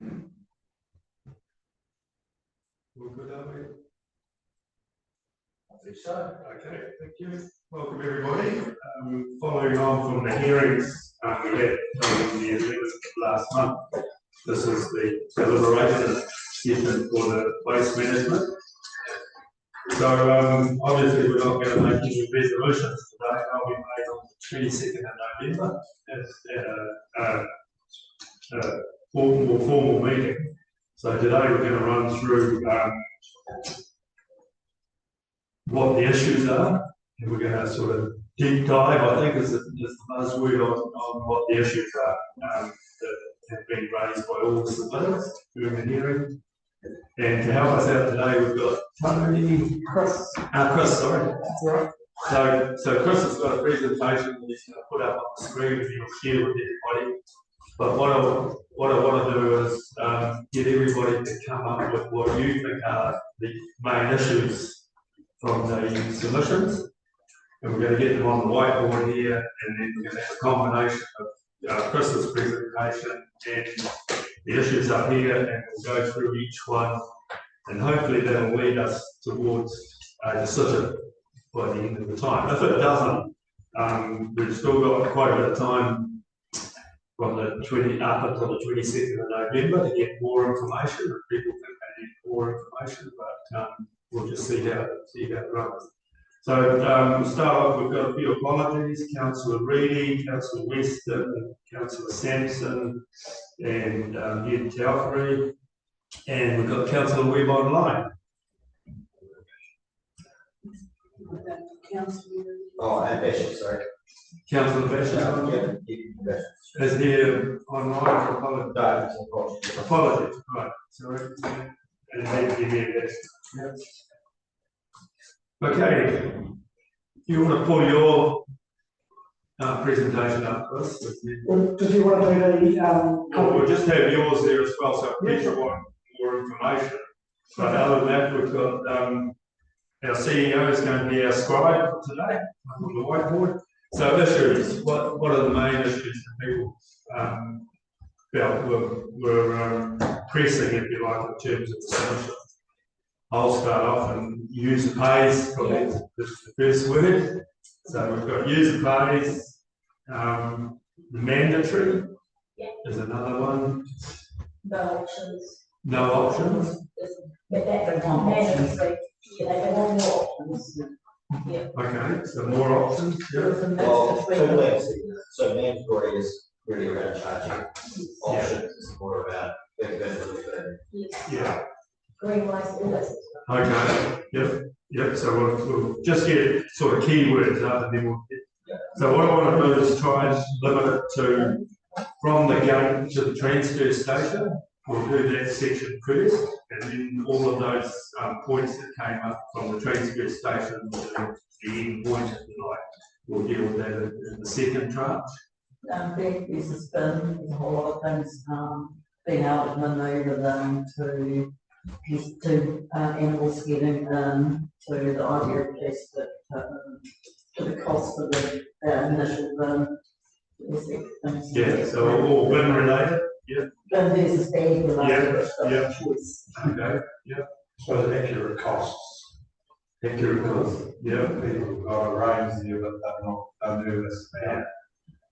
We're good, are we? I think so. Okay, thank you. Welcome everybody. Following on from the hearings we had on the 11th last month, this is the deliberation session for the waste management. So obviously we're not going to make any resolutions today. They'll be made on the 22nd of November at a more formal meeting. So today we're going to run through what the issues are, and we're going to sort of deep dive, I think is the buzzword on what the issues are that have been raised by all the submitters during the hearing. And to help us out today, we've got Chris, sorry. That's right. So Chris has got a presentation that he's going to put up on the screen and he'll share with everybody. But what I want to do is get everybody to come up with what you think are the main issues from the submissions. And we're going to get them on the whiteboard here, and then we're going to have a combination of Chris's presentation and the issues up here, and we'll go through each one, and hopefully that'll lead us towards a decision by the end of the time. If it doesn't, we've still got quite a bit of time from the up until the 22nd of November to get more information. If people think they need more information, but we'll just see how it runs. So we'll start off, we've got a few apologies. Councillor Reedy, Councillor Weston, Councillor Sampson, and Ed Talfrey, and we've got Councillor Webb online. Oh, and Bishop, sorry. Councillor Bishop is there online. Apologies, right, sorry. And maybe here. Okay, you want to pull your presentation up, Chris? Well, did you want to do the? We'll just have yours there as well, so if people want more information. But other than that, we've got our CEO is going to be our scribe for today on the whiteboard. So issues, what are the main issues that people felt were pressing, if you like, in terms of the solution? I'll start off and user pays, probably is the first word. So we've got user pays, mandatory is another one. No options. No options. But that's mandatory. Yeah, they want more options. Yeah. Okay, so more options. Yeah. Well, two ways. So mandatory is really around charging. Options is more about Yeah. Green lights, all that. Okay. Yep. So we'll just get sort of keywords up, and then we'll get. So what I want to do is try and limit it to from the gate to the transfer station. We'll do that section first, and then all of those points that came up from the transfer station to the end point, if you like, we'll deal with that in the second tranche. There's a spin, there's a whole lot of things, being able to manoeuvre them to animals getting to the idea of just to the cost of the initial bin. Yeah, so all bin related. Yeah. Bin versus bag related. Yeah. Okay. Yeah. So accurate costs. Accurate costs. Yeah. People have got a range there, but they're not nervous about.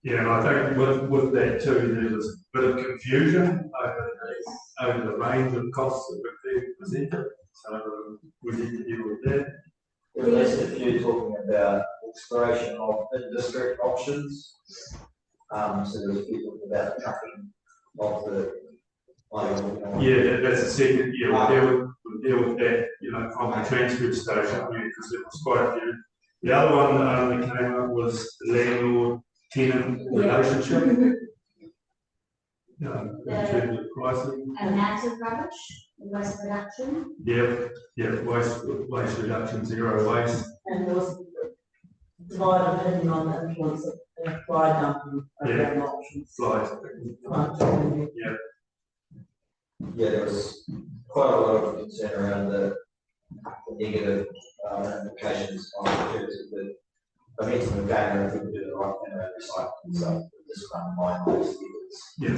Yeah, and I think with that too, there was a bit of confusion over the range of costs that were being presented. So we need to deal with that. There are less a few talking about exploration of district options. So there was people about trucking of the. Yeah, that's the second. Yeah, we'll deal with that. You know, from the transfer station because there was quite a few. The other one that came up was the landlord-tenant relationship. In terms of pricing. Amounts of rubbish, waste reduction. Yeah, waste reduction, zero waste. And there was divided opinion on the influence of fly dumping around options. Flies. Yeah. Yeah, there was quite a lot of concern around the negative implications on the terms of the momentum of gain if we do the right thing around recycling. So this one, mine, those Yeah.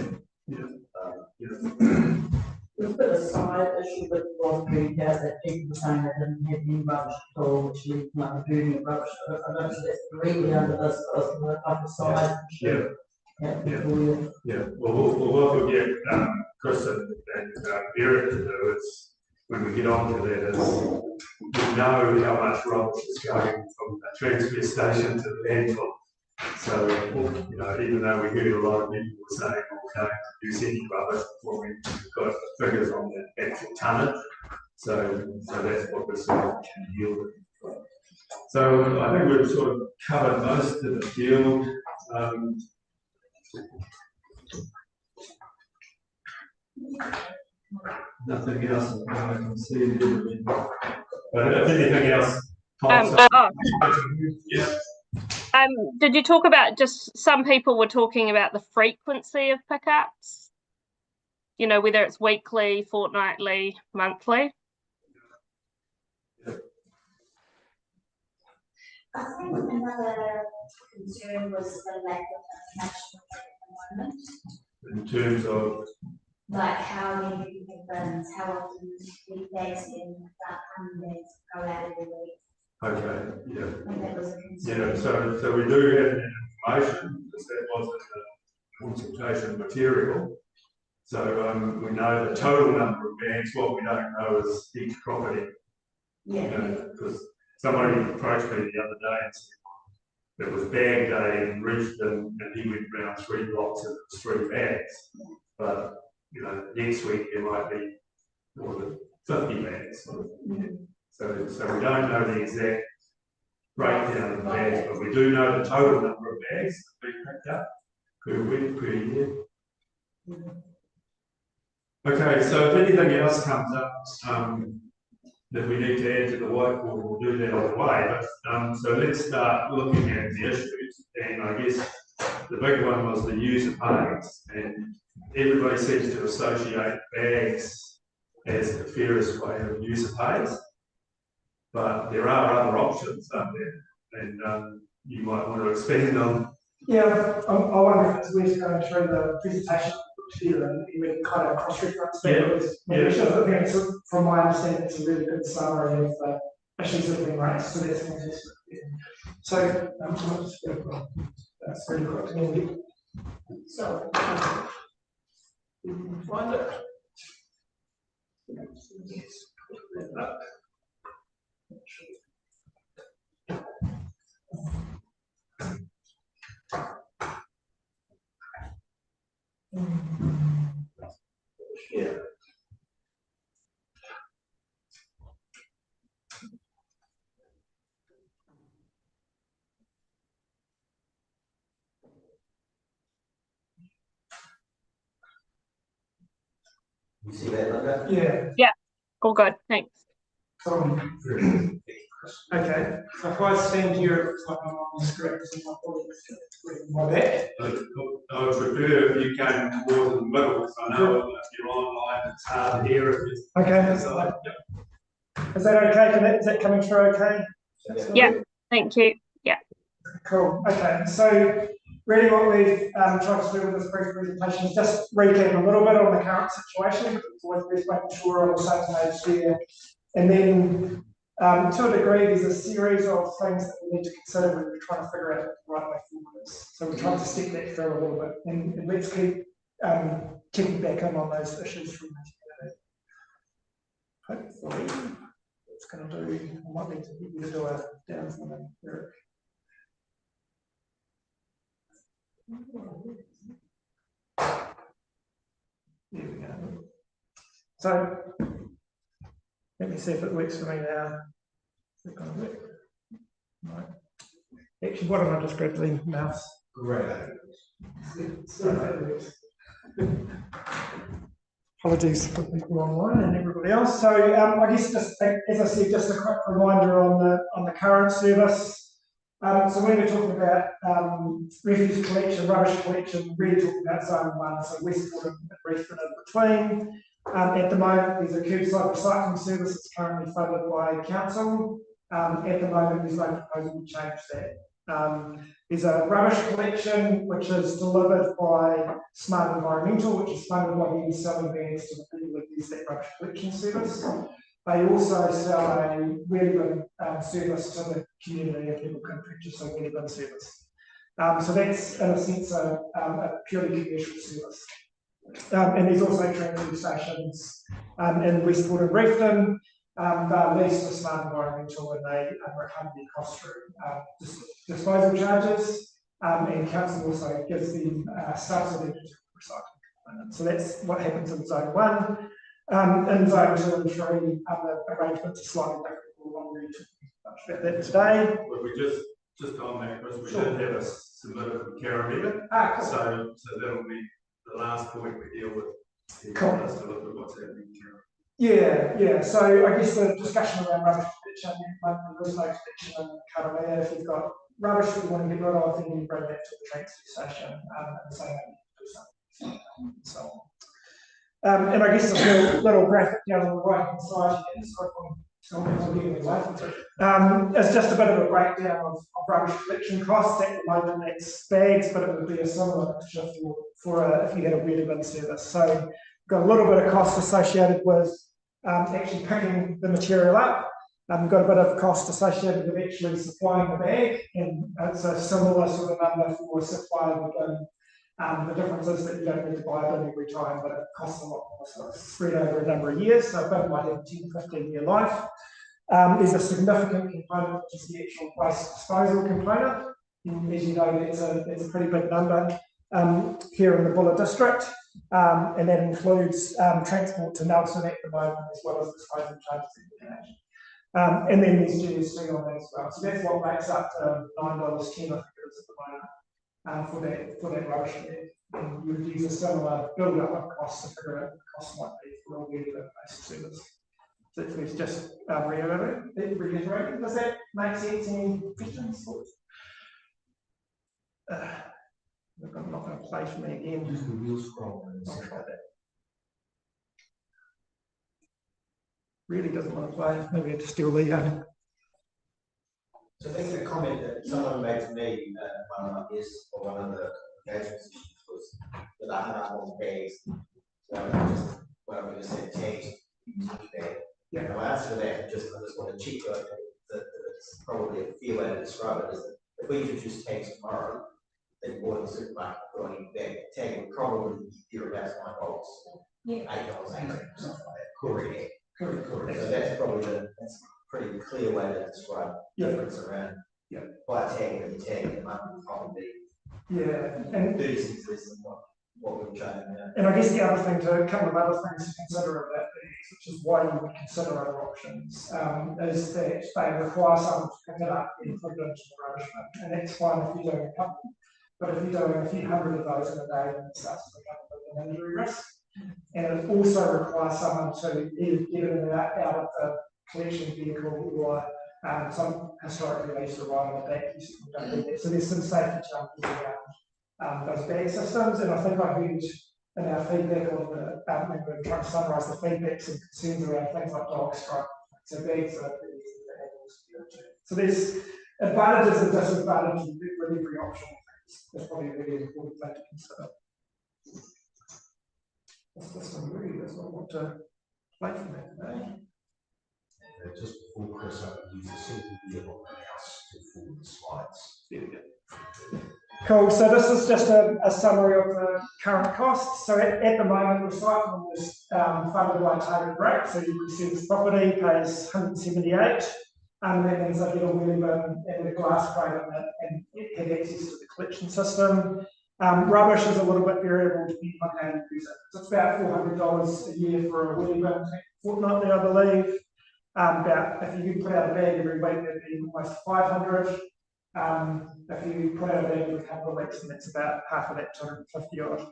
a bit of side issue that was bringing out that people were saying they didn't have any rubbish at all, which leaves no dirty rubbish. I don't know if that's really under this, but it's like a side issue. Yeah. Well, what we'll get Chris and Eric to do is when we get on to that is we know how much rubbish is going from the transfer station to the landfill. So, you know, even though we heard a lot of people saying, okay, use any rubbish before we've got figures on the actual tonnage. So that's what we're sort of yielding. So I think we've sort of covered most of the field. Nothing else I can see. But if anything else, yeah. Did you talk about just some people were talking about the frequency of pickups? You know, whether it's weekly, fortnightly, monthly? I think another concern was the lack of information at the moment. In terms of Like how many people have bins, how often the bags in bags go out every week. okay, yeah. I think that was a concern. Yeah, so we do have that information because that was in the consultation material. So we know the total number of bags. What we don't know is each property. Yeah. You know, because somebody approached me the other day and said it was bag day in Richmond and he went round 3 blocks and it was 3 bags. But you know, next week there might be more than 50 bags. So we don't know the exact breakdown of bags, but we do know the total number of bags that we picked up per week, per year. Okay, so if anything else comes up that we need to add to the whiteboard, we'll do that on the way. But so let's start looking at the issues. And I guess the big one was the user pays, and everybody seems to associate bags as the fairest way of user pays. But there are other options out there, and you might want to expand on. Yeah, I wonder if it's worth going through the presentation together and we can kind of cross-reference that. I think from my understanding, it's a really good summary of the issues that have been raised. So that's fantastic. So that's really good. So, Find it. Yeah. You see that, Linda? Yeah. Yeah, all good, thanks. Okay, so if I stand here, it looks like I'm on the screen, so my colleagues reading my back. I would prefer if you came towards the middle, because I know if you're online, it's hard to hear if it's. Okay, is that okay? Is that coming through okay? Yeah, thank you. Yeah. Cool. Okay, so really what we've tried to do with this brief presentation is just recap a little bit on the current situation. It's always best making sure we're on the same page there. And then to a degree, there's a series of things that we need to consider when we're trying to figure out what the right way forward is. So we're trying to step that through a little bit, and let's keep checking back in on those issues from the community. Hopefully, it's going to do. I might need to get you to do a down for me, Eric. There we go. So let me see if it works for me now. Is it going to work? Right. Actually, why don't I just grab the mouse? Great. Apologies for people online and everybody else. So I guess just as I said, just a quick reminder on the current service. So when we're talking about refuse collection, rubbish collection, really talking about zone 1, so Westport and Redfern in between. At the moment, there's a curbside recycling service that's currently funded by council. At the moment, there's no proposal to change that. There's a rubbish collection which is delivered by Smart Environmental, which is funded by the selling bags to the people who use that rubbish collection service. They also sell a wheelie bin service to the community if people can purchase a wheelie bin service. So that's in a sense a purely commercial service. And there's also transfer stations in Westport and Refton. They're leased for smart environmental when they recover their costs through disposal charges. And council also gives them subsidy to recycling. So that's what happens in zone 1. In zone 2 and 3, the arrangements are slightly different. We'll talk much about that today. Well, we just on that, Chris, we did have a submitted from Caramita. Cool. So that'll be the last point we deal with. Cool. Us to look at what's happening here. Yeah. So I guess the discussion around rubbish collection, there's no collection in Caramita. If you've got rubbish that you want to get rid of, then you bring that to the transfer station and say do something. So on. And I guess the little graphic down on the right hand side here is it's just a bit of a breakdown of rubbish collection costs. At the moment, that's bags, but it would be a similar picture for if you had a wheelie bin service. So we've got a little bit of cost associated with actually picking the material up. We've got a bit of cost associated with actually supplying the bag, and it's a similar sort of number for supplying the bin. The difference is that you don't need to buy a bin every time, but it costs a lot more, so it's spread over a number of years. So a bin might have a 10 to 15 year life. There's a significant component, which is the actual waste disposal component. And as you know, that's a pretty big number here in the Buller district. And that includes transport to Nelson at the moment, as well as disposal charges and and then there's GST on that as well. So that's what makes up to $9.10, I think it is at the moment. For that rubbish there, and you would use a similar build up of costs to figure out what the cost might be for a wheelie bin based service. So let's just reiterate. Does that make sense? Any questions? I'm not going to play for me again. Use the wheel scroll. I'll try that. Really doesn't want to play. Maybe I have to steal the. So I think the comment that someone made to me one of my guests or one of the engagement sessions was that I had on bags. So what I just said, tags, bag. Yeah. And my answer to that, I just want to check that it's probably a fair way to describe it, is that if we introduce tags tomorrow, then you bought the supermarket put on your bag, the tag would probably be thereabouts $9. Yeah. $8, something like that. Correct. So that's probably that's a pretty clear way to describe difference around by tag and tag. It might probably be and 30 cents less than what we're charging now. And I guess the other thing a couple of other things to consider about these, which is why you would consider other options, is that they require someone to pick it up and put it into the rubbish bin. And that's fine if you're doing a couple. But if you're doing a few hundred of those in a day, then it starts to become a bit of an injury risk. And it also requires someone to either get it out of the collection vehicle or some historically they used to ride on the back. Don't do that. So there's some safety challenges around those bag systems. And I think I heard in our feedback on the when we were trying to summarise the feedbacks and concerns around things like dog strike. So bags are pretty easy to handle. So there's advantages and disadvantages with every option. That's probably a really important thing to consider. This one really does not want to play from that today. Just before Chris, I would use the simple vehicle mouse to forward the slides. There we go. Cool. So this is just a summary of the current costs. So at the moment, recycling is funded by target rate. So you can see this property pays 178, and that means I get a wheelie bin and a glass crate in it, and it had access to the collection system. Rubbish is a little bit variable depending on how you use it. So it's about $400 a year for a wheelie bin, fortnightly, I believe. About if you put out a bag every week, that'd be almost 500. If you put out a bag every couple of weeks, then it's about half of that, 250 odd.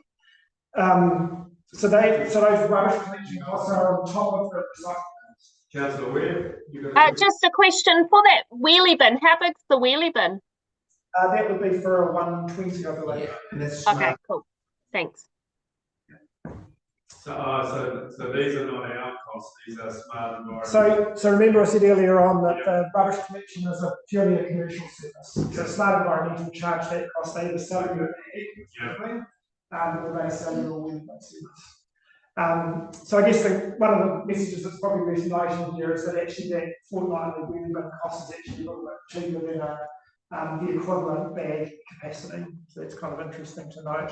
So those rubbish collection costs are on top of the recycling. Councillor Webb, just a question for that wheelie bin. How big's the wheelie bin? That would be for a 120, I believe. Okay, cool. Thanks. So these are not our costs, these are smart environment. So remember I said earlier on that the rubbish collection is purely a commercial service. So smart environmental charge that cost, they either sell you an egg or they sell you a wheelie bin service. So I guess one of the messages that's probably worth noting here is that actually that fortnightly wheelie bin cost is actually a little bit cheaper than the equivalent bag capacity. So that's kind of interesting to note.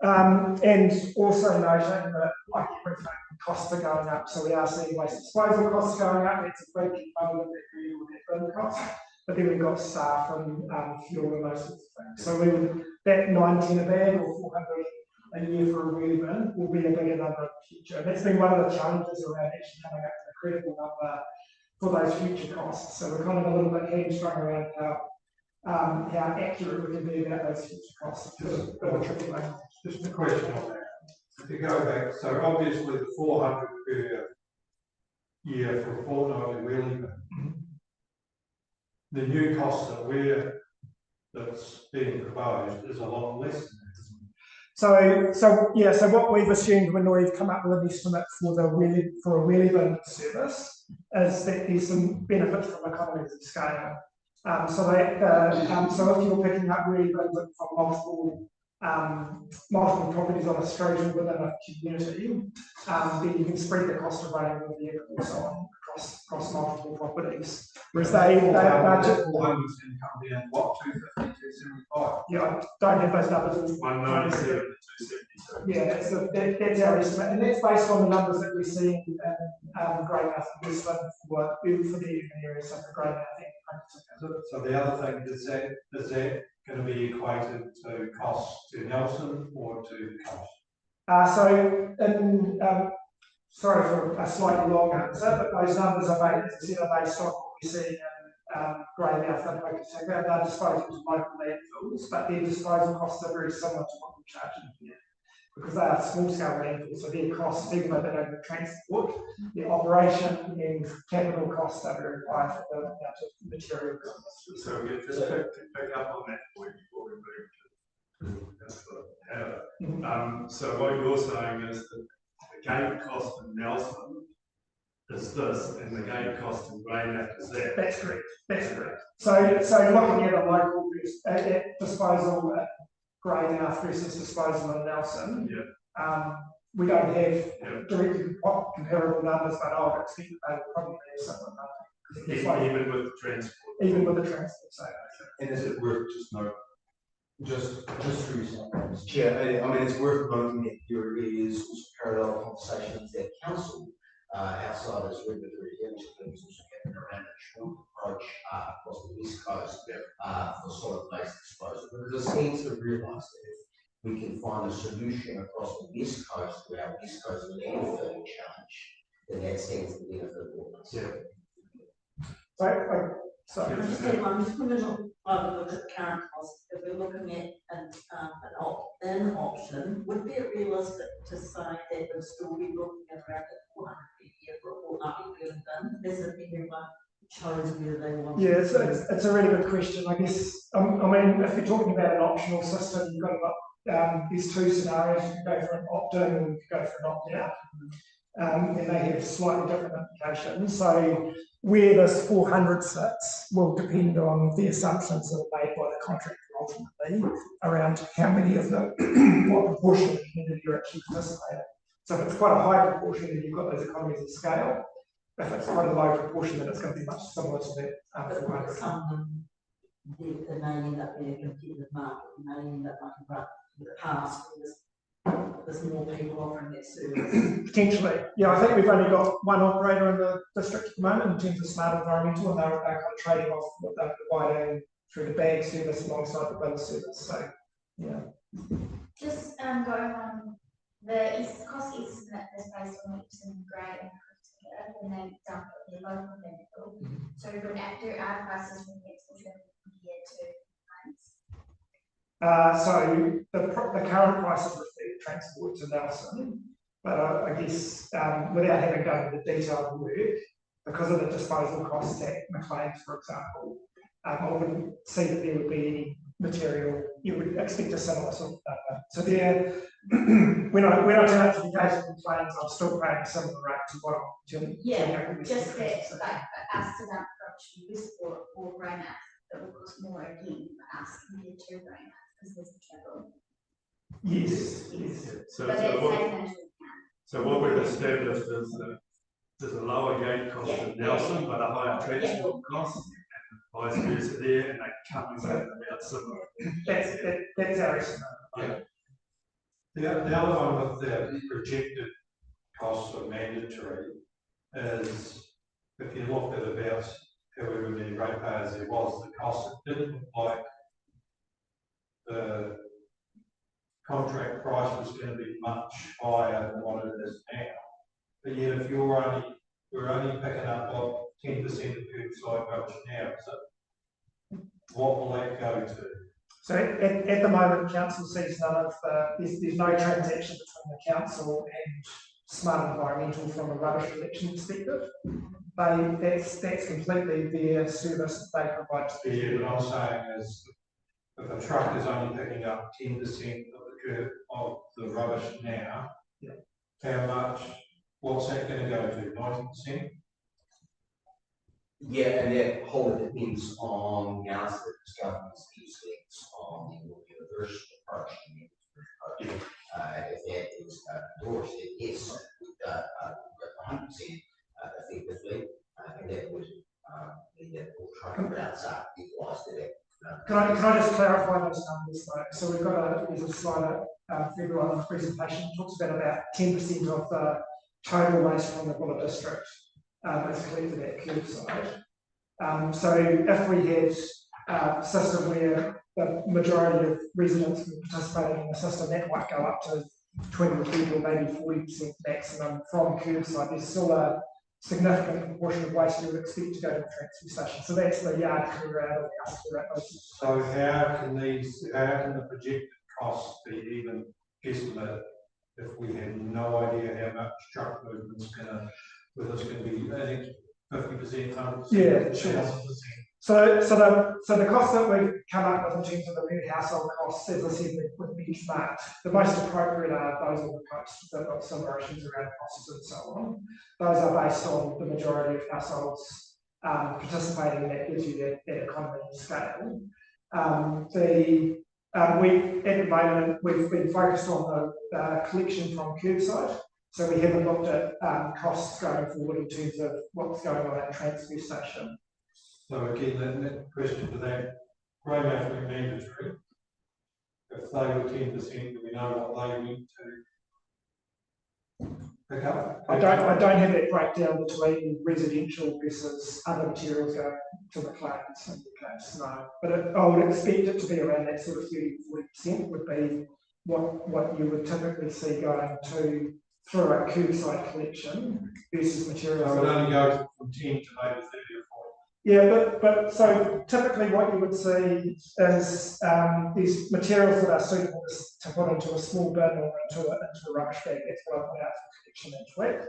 And also noting that, like everything, costs are going up. So we are seeing waste disposal costs going up. It's a big component of that really with that bin cost. But then we've got staff and fuel and those sorts of things. So that 910 a bag or 400 a year for a wheelie bin will be a bigger number in the future. And that's been one of the challenges around actually coming up with a credible number for those future costs. So we're kind of a little bit hamstrung around how accurate we can be about those future costs. Just a question on that. If you go back, so obviously the 400 per year for a fortnightly wheelie bin, the new cost that's being proposed is a lot less than that. So what we've assumed when we've come up with an estimate for a wheelie bin service is that there's some benefits from economies of scale. So if you're picking up wheelie bins from multiple properties on a street or within a community, then you can spread the cost of running the vehicle and so on across multiple properties. Whereas they are just 400 going to come down what, 250, 275? Yeah, I don't have those numbers. 197 to 272. Yeah, that's our estimate, and that's based on the numbers that we're seeing in Greymouth and Westland for the urban areas, so for Greymouth and So the other thing, is that going to be equated to cost to Nelson or to cost? Sorry for a slightly long answer, but those numbers are based on what we're seeing in Greymouth and Hokitika. They're disposal to local landfills, but their disposal costs are very similar to what we're charging here, because they are small-scale landfills, so their costs, even though they don't have transport, their operation and capital costs are very high for the amount of material costs. So we just pick up on that point before we move to so what you're saying is that the gate cost in Nelson is this, and the gate cost in Greymouth is that. That's correct. That's correct. So looking at a local disposal at Greymouth versus disposal in Nelson, we don't have directly comparable numbers, but I would expect that they would probably be similar numbers. Even with the transport. Even with the transport, so. And is it worth just for yourself, Chair, I mean, it's worth noting that there is also parallel conversations that council, outside as regulatory hearings, is also having around a joint approach across the West Coast for solid waste disposal. Because it stands to realise that if we can find a solution across the West Coast to our West Coast landfill challenge, then that stands to benefit all of us. So I'm just going to look at the current cost. If we're looking at an option, would it be realistic to say that we'll still be looking at around 400 a year for a fortnightly wheelie bin? As if everyone chose whether they want to. Yeah, it's a really good question. I guess, I mean, if you're talking about an optional system, you've got there's two scenarios. You can go for an opt-in or you can go for an opt-out. And they have slightly different implications. So where this 400 sits will depend on the assumptions that are made by the contractor ultimately around how many of the, what proportion of the community are actually participating. So if it's quite a high proportion, then you've got those economies of scale. If it's quite a low proportion, then it's going to be much similar to that 400. Some they may end up being a competitive market, they may end up like in the past there's more people offering that service. Potentially, yeah. I think we've only got one operator in the district at the moment in terms of smart environmental, and they're kind of trading off what they're providing through the bag service alongside the bin service. So, yeah. Just going on, the cost estimate is based on Epsom, Grey, and Hokitika, and then dump it in local landfill. So would after our prices from Epsom compared to So the current prices reflect transport to Nelson, but I guess without having done the detailed work, because of the disposal costs at McLean's, for example, I wouldn't see that there would be any material. You would expect a similar sort of number. So there, when I turn up to the case of McLean's, I'm still paying a similar rate to what I'm doing. just that, like us to dump from Westport or Greymouth, that will cost more again for us compared to Greymouth because there's the travel. Yes. So but that's what, taken into account. So what we've established is that there's a lower gate cost in Nelson, but a higher transport cost, and vice versa there, and they come in about similar. That's our estimate. Yeah. The other one with the projected costs of mandatory is, if you looked at about however many ratepayers there was, the cost, it didn't look like the contract price was going to be much higher than what it is now. But yet, if we're only picking up what 10% of curbside rubbish now, so what will that go to? So at the moment, council sees none of there's no transaction between the council and Smart Environmental from a rubbish collection perspective. That's completely their service that they provide to the Yeah, what I'm saying is, if a truck is only picking up 10% of the rubbish now, yeah. How much? What's that going to go to? 90%? Yeah, and that wholly depends on the answer that this government's gives on the universal approach. If that is endorsed, then yes, we've got 100% effectively, and that would mean that all truck routes are utilised to that. Can I just clarify those numbers though? So we've got there's a slide further on in the presentation talks about 10% of the total waste from the Buller district is collected at curbside. So if we had a system where the majority of residents were participating in the system, that might go up to 20% or maybe 40% maximum from curbside. There's still a significant proportion of waste you would expect to go to the transfer station. So that's the yard clear out or the house clear out. So how can the projected costs be even estimated if we had no idea how much truck movement's whether it's going to be, I think, 50%, 100%? Yeah, sure. So the costs that we've come up with in terms of the per household costs, as I said, with benchmarked, the most appropriate are those on the coast that have got similar issues around costs and so on. Those are based on the majority of households participating, and that gives you that economy of scale. At the moment, we've been focused on the collection from curbside. So we haven't looked at costs going forward in terms of what's going on at the transfer station. So again, that question for that, grey matter went mandatory. If they were 10%, do we know what they went to pick up? I don't have that breakdown between residential versus other materials going to the claims in the case, no. But I would expect it to be around that sort of 30-40% would be what you would typically see going to through a curbside collection versus materials. So it would only go from 10 to maybe 30 or 40. Yeah, but so typically what you would see is these materials that are suitable to put into a small bin or into a rubbish bag. That's what I put out for collection each week.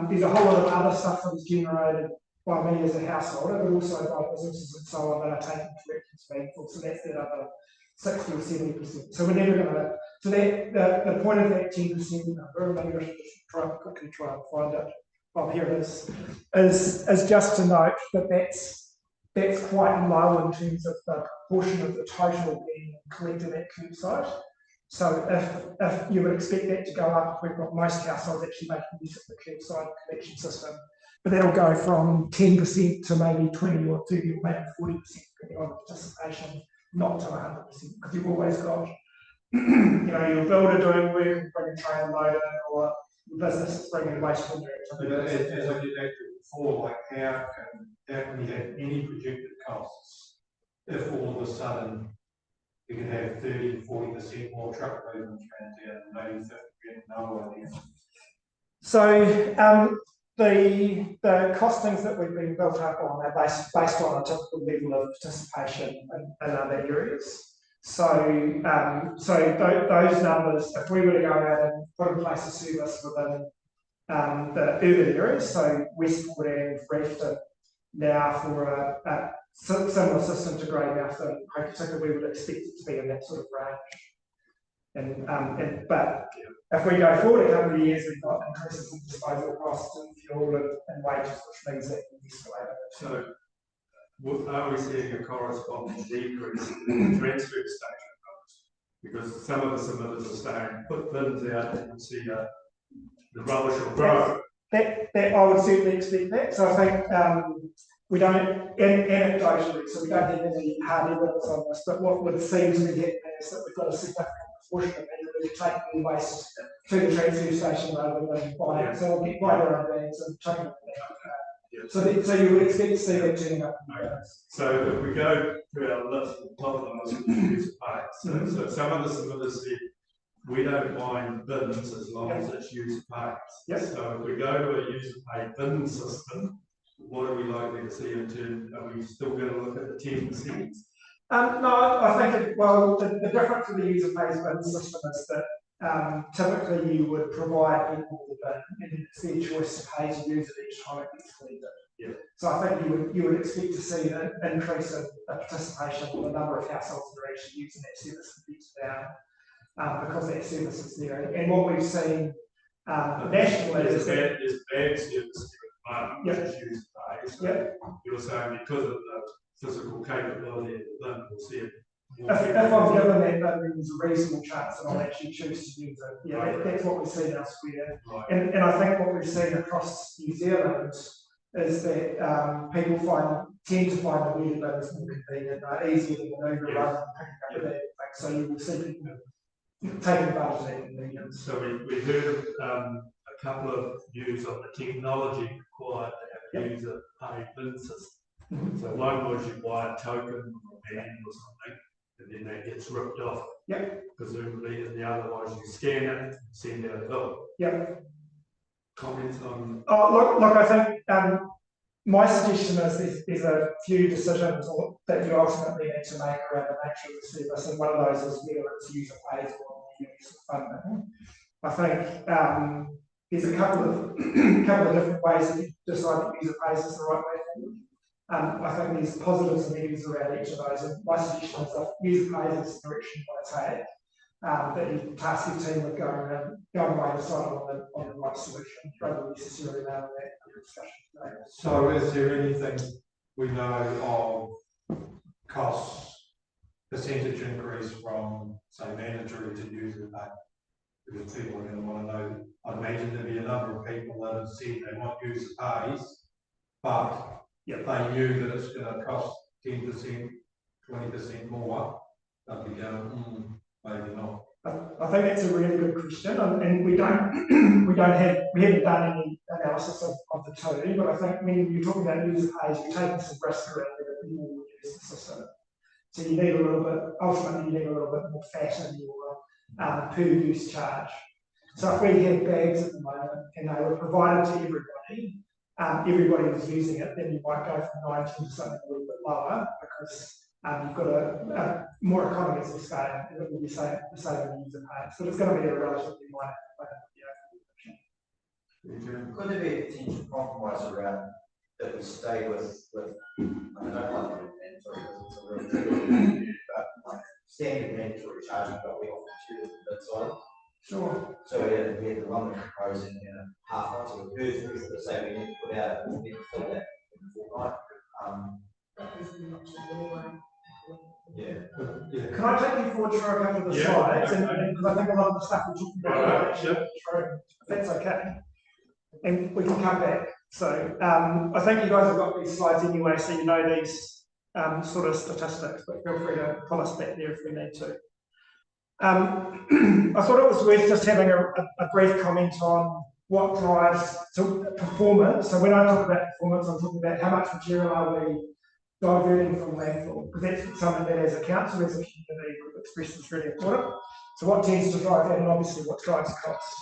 There's a whole lot of other stuff that is generated by me as a householder, but also by businesses and so on that are taken directly to landfill. So that's that other 60 or 70%. So we're never going to. So that the point of that 10% number, maybe I should just quickly try and find it. Oh, here it is just to note that that's quite low in terms of the proportion of the total being collected at curbside. So if you would expect that to go up, we've got most households actually making use of the curbside collection system, but that'll go from 10% to maybe 20 or 30 or maybe 40% depending on participation, not to 100%, because you've always got your builder doing work, bringing train and load in, or business is bringing waste from there. As I get back to before, like how can we have any projected costs if all of a sudden you can have 30-40% more truck movements around town, maybe 50%, no idea. So the costings that we've been built up on are based on a typical level of participation in other areas. So those numbers, if we were to go out and put in place a service within the urban areas, so Westport and Grafton, now for a similar system to Greymouth and Hokitika, we would expect it to be in that sort of range. But if we go forward a couple of years, we've got increases in disposal costs and fuel and wages, which means that we escalate. So are we seeing a corresponding decrease in the transfer station costs? Because some of the submitters are saying, put bins out and see a the rubbish will grow. That I would certainly expect that. So I think we don't, anecdotally, so we don't have any hard evidence on this, but what would seem to be happening is that we've got a significant proportion of people who take their waste to the transfer station rather than buying it. So they'll get by their own bags and chucking it back. So you would expect to see that turning up. So if we go through our list, top of the list, user pay. So some of the submitters said, we don't mind bins as long as it's user paid. Yep. So if we go to a user paid bin system, what are we likely to see in terms? Are we still going to look at the 10%? No, I think the difference with the user pays bin system is that typically you would provide people with a bin and it's their choice to pay to use it each time it gets collected. Yeah. So I think you would expect to see an increase in participation in the number of households that are actually using that service down because that service is there. And what we've seen nationally is that there's bad service there at the moment, which is user pays. So you're saying because of the physical capability of the bin, we'll see it. If I'm given that, then there's a reasonable chance that I'll actually choose to use it. Yeah, that's what we've seen elsewhere. Right. And I think what we've seen across New Zealand is that people tend to find the wheel bins more convenient, easier to maneuver rather than picking up that thing. So you will see people taking advantage of that convenience. So we heard a couple of views on the technology required to have a user paid bin system. So one was you buy a token or a band or something, and then that gets ripped off. Presumably, and the other was you scan it and send out a bill. Comments on? Oh, look, I think my suggestion is there's a few decisions that you ultimately need to make around the nature of the service, and one of those is whether it's user pays or use funding. I think there's a couple of different ways that you decide that user pays is the right way forward. I think there's positives and negatives around each of those, and my suggestion is that user pays is the direction you want to take. That you task your team with going away and deciding on the right solution rather than necessarily now that discussion today. So is there anything we know of costs, percentage increase from, say, mandatory to user pay? Because people are going to want to know, I'd imagine there'd be a number of people that have said they want user pays, but if they knew that it's going to cost 10%, 20% more, they'd be going, maybe not. I think that's a really good question, and we haven't done any analysis of the two, but I think when you're talking about user pays, you're taking some risk around whether people will use the system. So you need ultimately you need a little bit more fat in your per use charge. So if we had bags at the moment and they were provided to everybody, everybody was using it, then you might go from 19 to something a little bit lower because you've got a more economies of scale, and it will be the same user pays. So it's going to be a relatively minor Could there be a potential compromise around that we stay with I don't like the mandatory because it's a real but like standard mandatory charging, but we offer two different bit sizes. Sure. So we had the one that proposing half one, so the first that say we need to put out, we need to fill that in the fortnight. Can I take you forward for a couple of the slides? And because I think a lot of the stuff we're talking about is true, if that's okay. And we can come back. So I think you guys have got these slides anyway, so you know these sort of statistics, but feel free to pull us back there if we need to. I thought it was worth just having a brief comment on what drives performance. So when I talk about performance, I'm talking about how much material are we diverting from landfill, because that's something that as a council, as a community, we've expressed is really important. So what tends to drive that, and obviously what drives cost.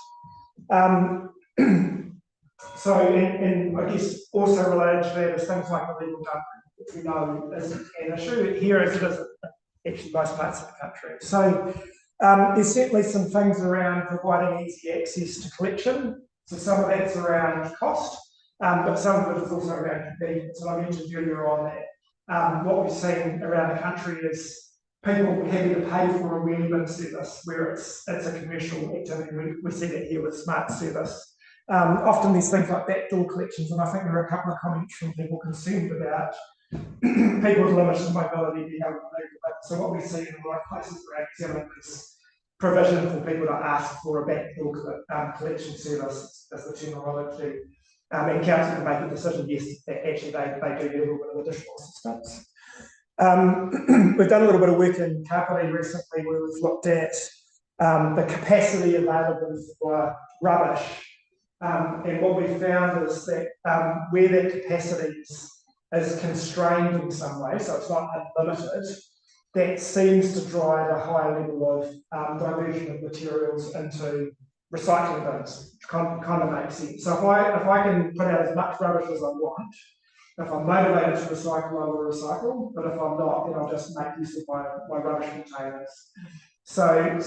So, and I guess also related to that is things like illegal dumping, which we know is an issue here as it is actually most parts of the country. So there's certainly some things around providing easy access to collection. So some of that's around cost, but some of it is also around convenience. And I mentioned earlier on that what we've seen around the country is people happy to pay for a wheelie bin service where it's a commercial activity. We see that here with smart service. Often there's things like backdoor collections, and I think there are a couple of comments from people concerned about people with limited mobility being able to move. So what we see in a lot of places around New Zealand is provision for people to ask for a backdoor collection service, as the terminology. And council can make a decision, yes, that actually they do need a little bit of additional assistance. We've done a little bit of work in Kapiti recently where we've looked at the capacity available for rubbish. And what we found is that where that capacity is constrained in some way, so it's not unlimited, that seems to drive a high level of diversion of materials into recycling bins, which kind of makes sense. So if I can put out as much rubbish as I want, if I'm motivated to recycle, I will recycle, but if I'm not, then I'll just make use of my rubbish containers. So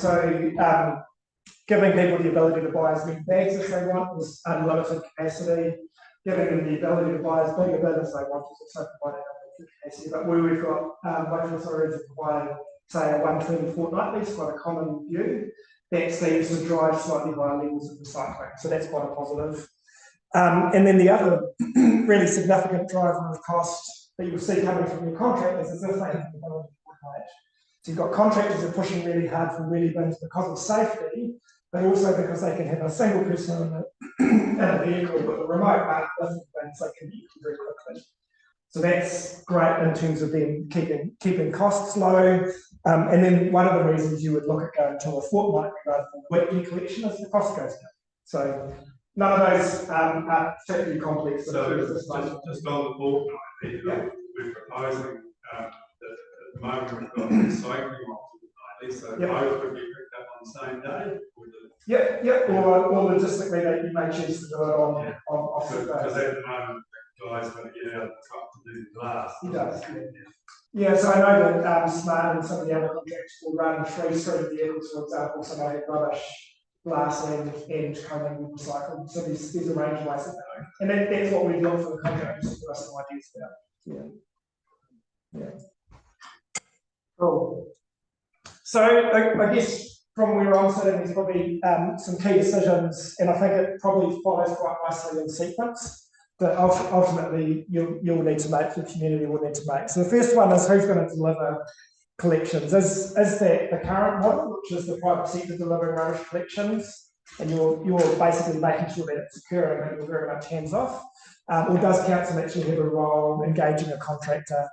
giving people the ability to buy as many bags as they want is unlimited capacity. Giving them the ability to buy as big a bin as they want is also providing unlimited capacity. But where we've got local authorities providing, say, a 120 fortnightly is quite a common view, that seems to drive slightly higher levels of recycling. So that's quite a positive. And then the other really significant driver of cost that you'll see coming from your contractors is if they have the ability to automate. So you've got contractors that are pushing really hard for wheelie bins because of safety, but also because they can have a single person in a vehicle with a remote lifting bins they can use very quickly. So that's great in terms of them keeping costs low. And then one of the reasons you would look at going to a fortnightly rather than weekly collection is the cost goes down. So none of those are particularly complex. So just on the fortnightly, we're proposing that at the moment we've got recycling on fortnightly, so both would be picked up on the same day. Or logistically that you may choose to do it on because at the moment the guy's got to get out of the truck to do the glass. He does. Yeah, so I know that Smart and some of the other contracts will run free stream vehicles, for example, so they have rubbish, glass and coming will recycle. So there's a range of ways of that. And that's what we do for the contractors to give us some ideas about. Yeah. Cool. So I guess from where I'm sitting, there's probably some key decisions, and I think it probably follows quite nicely in sequence that ultimately you'll need to make, the community will need to make. So the first one is who's going to deliver collections. Is that the current model, which is the private sector delivering rubbish collections, and you're basically making sure that it's occurring and you're very much hands off, or does council actually have a role engaging a contractor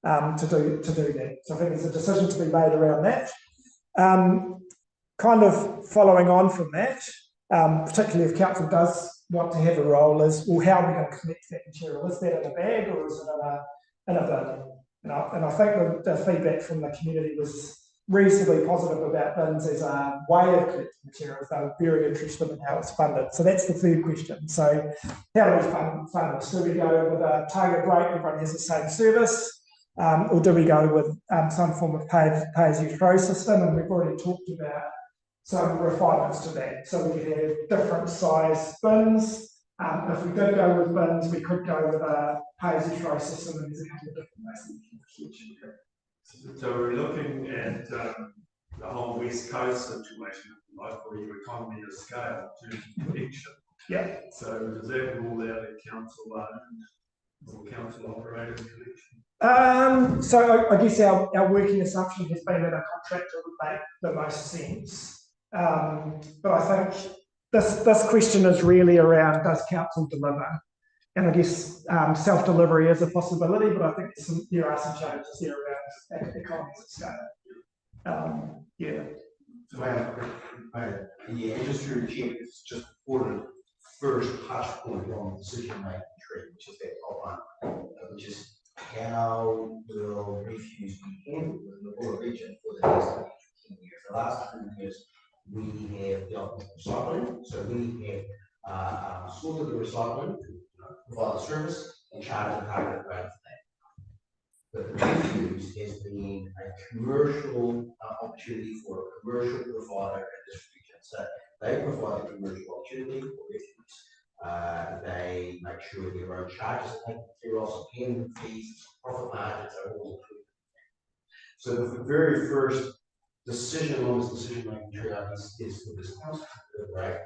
to do that? So I think there's a decision to be made around that. Kind of following on from that, particularly if council does want to have a role, is, well, how are we going to collect that material? Is that in a bag or is it in a bin? And I think the feedback from the community was reasonably positive about bins as a way of collecting materials. They were very interested in how it's funded. So that's the third question. So how do we fund this? Do we go with a target rate, everyone has the same service? Or do we go with some form of pay-as-you-throw system? And we've already talked about some refinements to that. So we could have different size bins. If we did go with bins, we could go with a pay-as-you-throw system, and there's a couple of different ways that we can. So we're looking at the whole West Coast situation, like where your economy of scale to collection. Yeah. So does that rule out the council owned or council operated collection? So I guess our working assumption has been that a contractor would make the most sense. But I think this question is really around, does council deliver? And I guess self-delivery is a possibility, but I think there are some challenges there around economies of scale. Yeah. So yeah, just through the chair, it's just for the first touch point on the decision-making tree, which is that top one, which is how will refuse be handled in the Buller region for the next 10 years. The last 10 years, we have dealt with recycling, so we have sorted the recycling, provide the service, and charge a target rate for that. But the refuse has been a commercial opportunity for a commercial provider in this region. So they provide the commercial opportunity for refuse. They make sure their own charges are taken care of, so payment fees, profit margins are all included. So the very first decision on this decision-making tree is for this council to deliberate,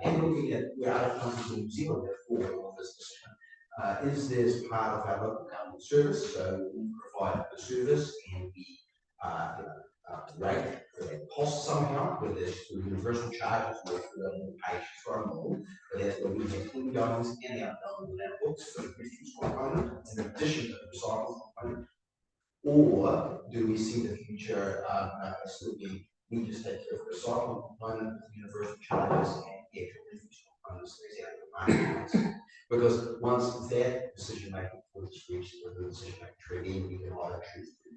and looking at where other countries in New Zealand have fallen on this decision. Is this part of our local government service? So we provide the service and we rate for that cost somehow, whether it's through universal charges or through the page for a model, but that's where we have ingoings and outgoings in our books for the refuse component, in addition to the recycling component. Or do we see the future still being, we just take care of the recycling component, the universal charges, and the actual refuse components is out of the marketplace? Because once that decision making is reached with the decision making tree, then we can either choose to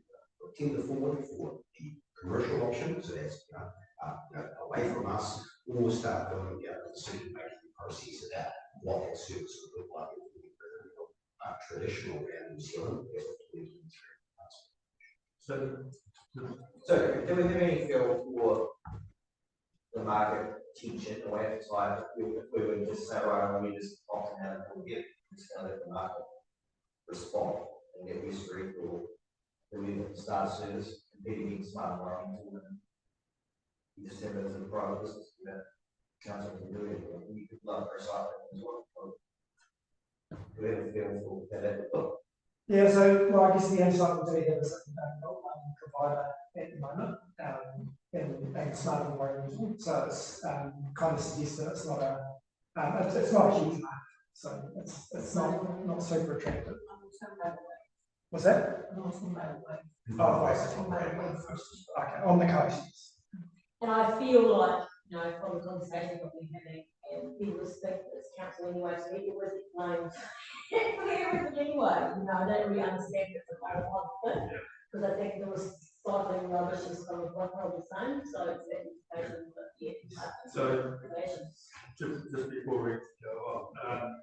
tender forward for the commercial option, so that's away from us, or start going down the decision making process about what that service would look like if we traditional around New Zealand as of 2023. So, do we have any feel for the market tension or appetite if we would just say, right, we just opt out and we'll get just going to let the market respond and get used to it, or do we start a service competing against smart environmental and you just have it as a private business that council can do it, or you could love recycling as well. Do we have a feel for how that would look? Yeah, so well, I guess the answer would be that it's a provider at the moment, and smart environmental. So it's kind of suggests that it's not a huge market. So it's not super attractive. What's that? Oh, okay, on the coast. And I feel like, you know, from the conversation that we're having, and we respect this council anyway, so it was blamed for everything anyway. You know, I don't really understand it, but I don't want it, because I think there was cycling rubbish is kind of what I was saying, so it's that education, but yeah. So, just before we go on,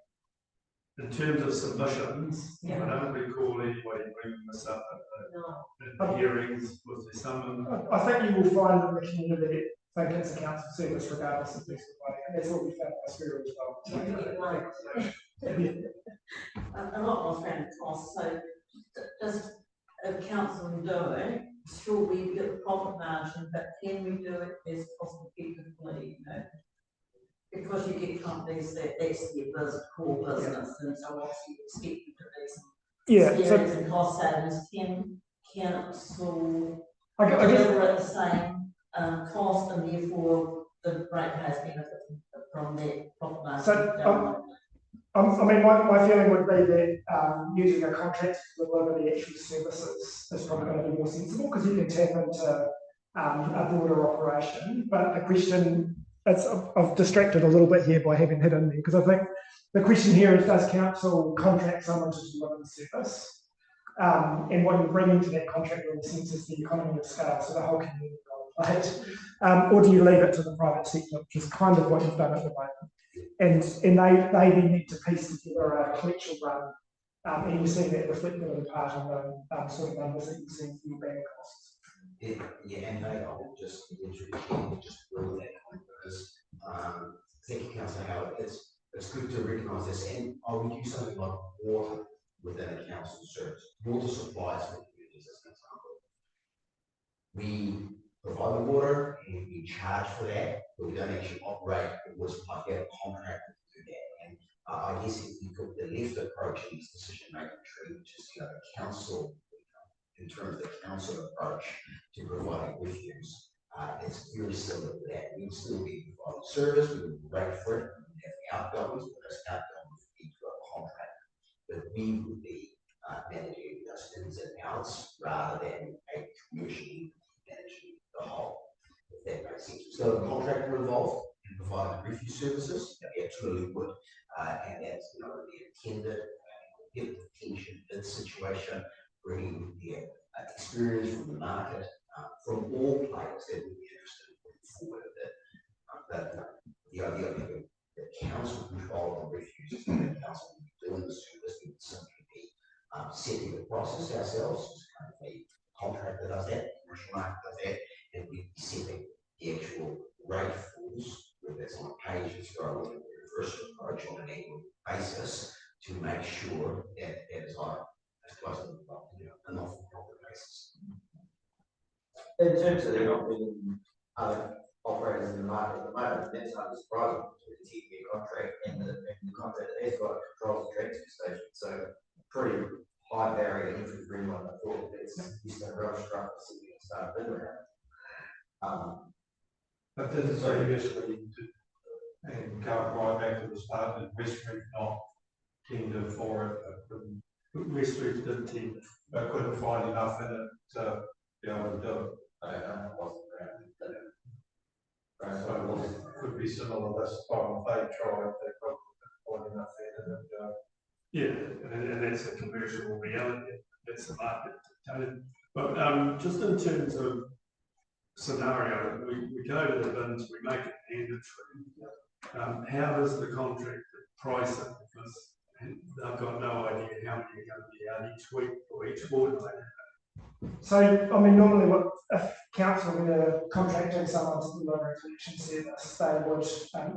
in terms of submissions, I don't recall anybody bringing this up at the hearings. Was there someone? I think you will find in the community think it's a council service regardless of who's providing it. That's what we found last year as well. A lot more friendly costs, so does a council do it? Sure, we get the profit margin, but can we do it as cost effectively, you know? Because you get companies that that's their core business, and so obviously you expect there to be some savings and cost savings. Can council deliver at the same cost, and therefore the ratepayers benefit from that profit margin? I mean, my feeling would be that using a contract to deliver the actual services is probably going to be more sensible, because you can tap into a broader operation. But the question, I've distracted a little bit here by having hit in there, because I think the question here is, does council contract someone to deliver the service? And what you bring into that contract, in a sense, is the economy of scale, so the whole community will play it. Or do you leave it to the private sector, which is kind of what you've done at the moment? And they then need to piece together a collection run, and you see that reflected in part on the sort of numbers that you see in your bank costs. Yeah, and I will just build that point, because thank you, Councillor Howard. It's good to recognise this, and I would use something like water within a council service. Water supplies for communities, as an example. We provide the water and we charge for that, but we don't actually operate the water supply. We have a contract to do that. And I guess if we took the left approach in this decision making tree, which is the council, in terms of the council approach to providing refuse, it's very similar to that. We will still be providing service, we will rate for it, we will have outgoings, but those outgoings need to have a contract. But we would be managing those ins and outs rather than a commercial managing the whole, if that makes sense. So a contractor involved in providing refuse services, absolutely would. And that's the intended attention to the situation, bringing the experience from the market, from all players that would be interested in putting forward that the idea of having the council control of refuse, is that the council would be doing the service, we would simply be setting the process ourselves, as kind of a contract that does that, commercial market does that, and we'd be setting the actual rate falls, whether that's on a page or a reverse approach on an annual basis, to make sure that that is on as close to a not-for-profit basis. In terms of there not being other operators in the market at the moment, that's not surprising. It's a 10-year contract, and the contract has got controls the transfer station, so pretty high barrier to entry for anyone. I thought it's just a rubbish truck sitting and start bidding around. But then previously, and go right back to the start, did Westbury not tender for it? Westbury didn't tender. They couldn't find enough in it to be able to do it. I don't know, it wasn't around. So it could be similar this time, if they tried, they probably couldn't find enough in it. Yeah, and that's a commercial reality. That's the market dictated. But just in terms of scenario, we go to the bins, we make it mandatory. How does the contract price it? Because they've got no idea how many are going to be out each week or each fortnight. So, I mean, normally what if council were contracting someone to deliver a collection service, they would,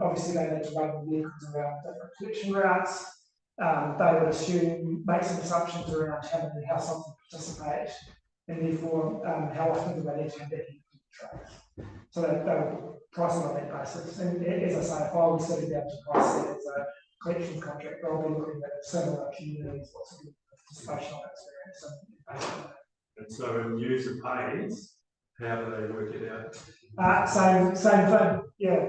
obviously they need to run the vehicles around different collection routes. They would make some assumptions around how many households participate, and therefore how often do they need to have that trace. So they would price it on that basis. And as I say, if I was sitting down to price it as a collection contract, I'll be looking at similar communities, what sort of participation experience and based on that. And so when user pays, how do they work it out? Same thing. Yeah.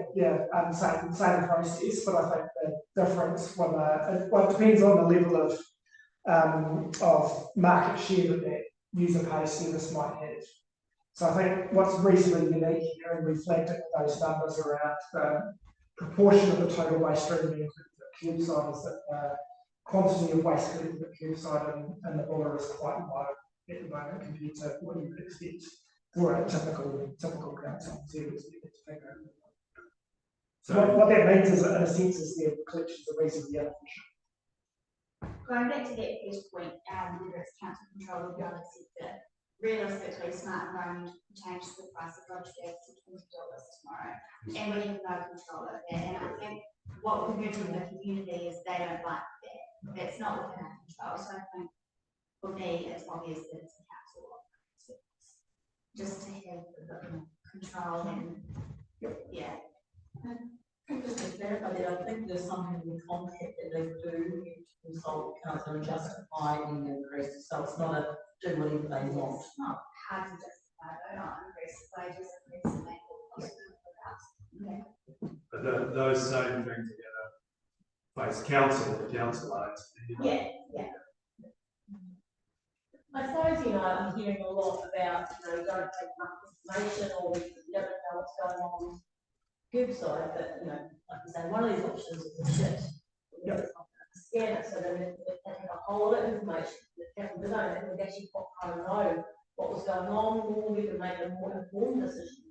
Same process, but I think the difference it depends on the level of market share that user pay service might have. So I think what's reasonably unique here, and we flagged it with those numbers around the proportion of the total waste stream being at curbside, is that the quantity of waste collected at curbside and the buller is quite low at the moment compared to what you would expect for a typical council service. So what that means is, in a sense, is the collections are reasonably inefficient. Going back to that first point, whether it's council control or the other sector, realistically, smart environment change the price of rubbish bags to $20 tomorrow, and we have no control over that. And I think what we're hearing from the community is they don't like that. That's not within our control. So I think for me, it's obvious that it's a council service, just to have a bit more control and yeah. Just to clarify that, I think there's something in the contract that they do consult council and justify any increase. So it's not a do whatever they want. It's not hard to justify, though, not increase wages, increase the medical costs of the house. But those same things together face council aids. Yeah. I suppose, I'm hearing a lot about, you don't take enough information or you don't know what's going on curbside, but, like you say, one of these options is the shit. Scan it so that if they have a whole lot of information, the council did know, they would actually know what was going on, or we could make a more informed decision.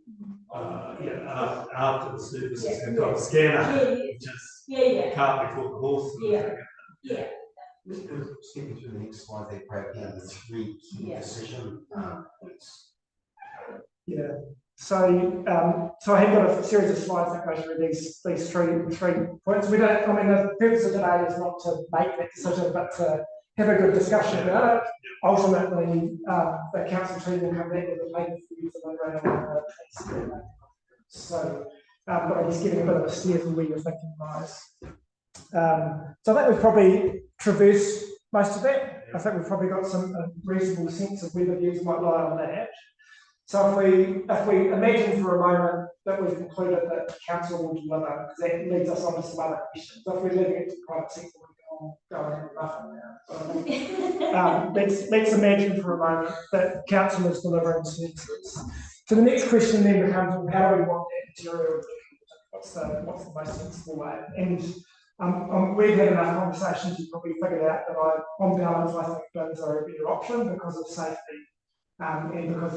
After the services have got a scanner, just can't be put the horse. Skipping through the next slide, they break down the three key decision points. Yeah. So, I have got a series of slides that go through these three points. The purpose of today is not to make that decision, but to have a good discussion about it. Ultimately, the council team will come back with a paper for you to later on. So, but I'm just giving a bit of a steer for where your thinking lies. So I think we've probably traversed most of that. I think we've probably got a reasonable sense of where the views might lie on that. So if we imagine for a moment that we've concluded that the council will deliver, because that leads us on to some other questions. So if we're leaving it to private sector, we go and have a muffin now. Let's imagine for a moment that council is delivering services. So the next question then becomes, well, how do we want that material? What's the most sensible way? And we've had enough conversations. You've probably figured out that on balance, I think bins are a better option because of safety. And because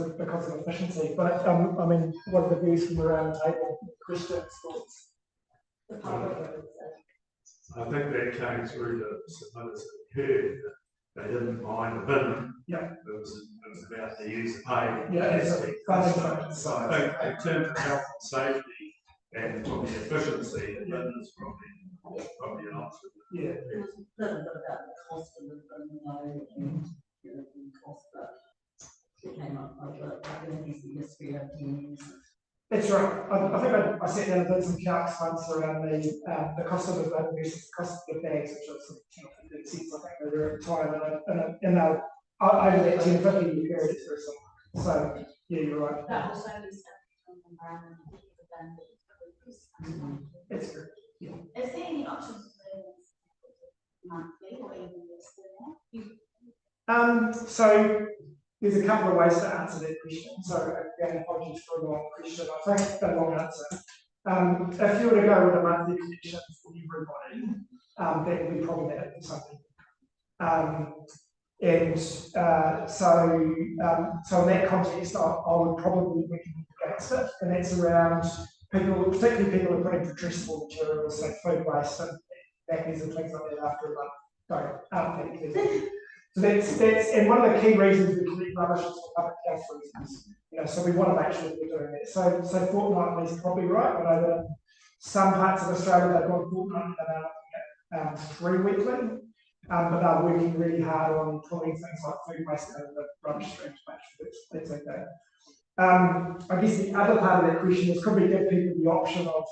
of efficiency. But what are the views from around the table? Questions, thoughts? I think that came through the submitters that heard that they didn't mind the bin. Yeah. It was about the user pay. Yeah, so I think in terms of health and safety and probably efficiency, the bin is probably an option. Yeah. It was a little bit about the cost of the bin, and the cost, but it came up over the history of 10 years. That's right. I think I sat down and did some calcs once around the cost of the bin versus the cost of the bags, which was sort of 10 cents. I think they were at the time, and over that 10-15 year period, it's very similar. So yeah, you're right. That also is environment than the It's good. Is there any options for monthly or even less than that? So there's a couple of ways to answer that question. So again, apologies for a long question. I think it's a long answer. If you were to go with a monthly collection for everybody, that would be problematic for some people. So in that context, I would probably recommend against it, and that's around people, particularly people who are putting addressable materials, so food waste and nappies and things like that after a month. So that's and one of the key reasons we collect rubbish is for public health reasons. So we want to make sure that we're doing that. So fortnightly is probably right, but over some parts of Australia they've got fortnightly, they're looking at 3 weekly. But they're working really hard on pulling things like food waste out of the rubbish stream to make sure that's okay. I guess the other part of that question is, could we give people the option of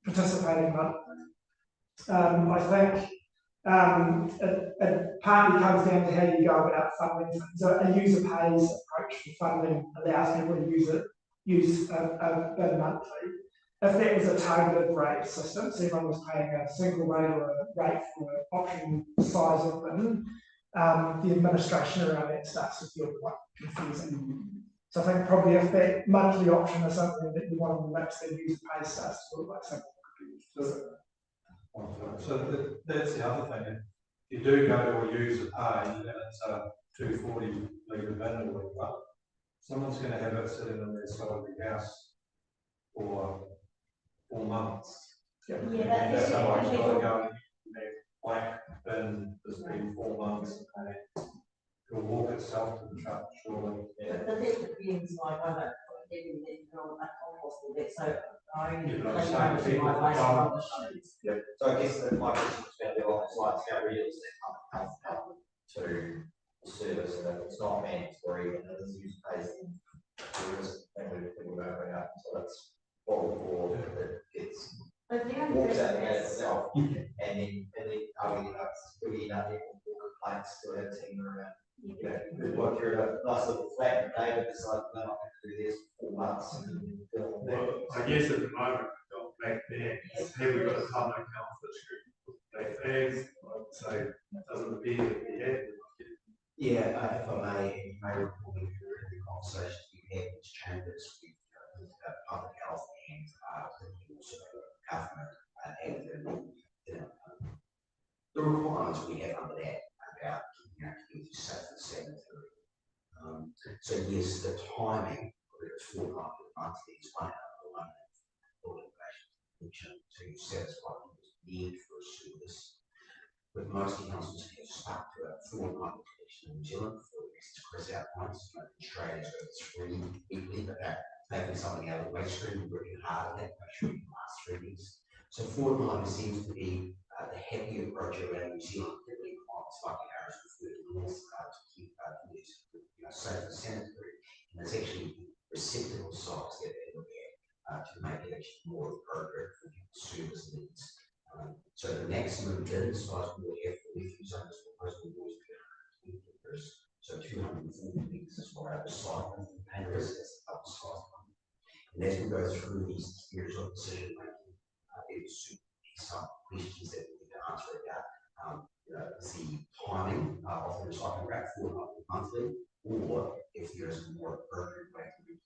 participating monthly? I think it partly comes down to how you go about funding things. So a user pays approach for funding allows people to use a bid monthly. If that was a targeted rate system, so everyone was paying a single rate or a rate for an option size of bin, the administration around that starts to feel quite confusing. So I think probably if that monthly option is something that you want to mix, then user pay starts to look like something that could be used. So that's the other thing. If you do go to a user pay, and it's a 240 litre bin or whatever, someone's going to have it sitting on their side of the house for 4 months. Yeah, And that's someone's got to go in their black bin that's been 4 months, and it'll walk itself to the truck, surely. But that depends, like, I don't put everything on that compost will get, so I only Yeah, but I'm clean saying up people my waste don't- rubbish. Yeah, so I guess that my question was about the office, like, how realistic public health to the service, and if it's not mandatory, and it is used pays, there is a thing that people don't bring up, so that's or it gets But they are walks out the gate itself, and then we end up getting more complaints to our team around. Like you're in a nice little flat, and David decides, no, I'm going to do this for 4 months, and then fill that. Well, I guess at the moment, back there, have we got a public health issue? They flags, so it doesn't appear that we have. Yeah, if I may, you may recall in the conversations we had with chambers with public health and also government and the requirements we have under that about keeping our communities safe and sanitary. So yes, the timing, whether it's fortnightly or monthly, is one to satisfy people's need for a service. But most councils have stuck to a fortnightly collection in New Zealand for the rest of Chris outlines. Australia's got 3 weekly, but they're taking something out of the waste stream and working hard at that, make sure it lasts 3 weeks. So fortnightly seems to be the happier approach around New Zealand, particularly clients like ours who further north to keep communities safe and sanitary. And it's actually receptacle size that they look at to make it actually more appropriate for people's service needs. So the maximum bin size we will have for refuse zones for postal boys is 220 litres. So 240 litres is for our recycling containers, that's the upper size one. And as we go through these years of decision making, there will soon be some questions that we need to answer about the timing of the recycling rate fortnightly monthly, or if there is a more appropriate way to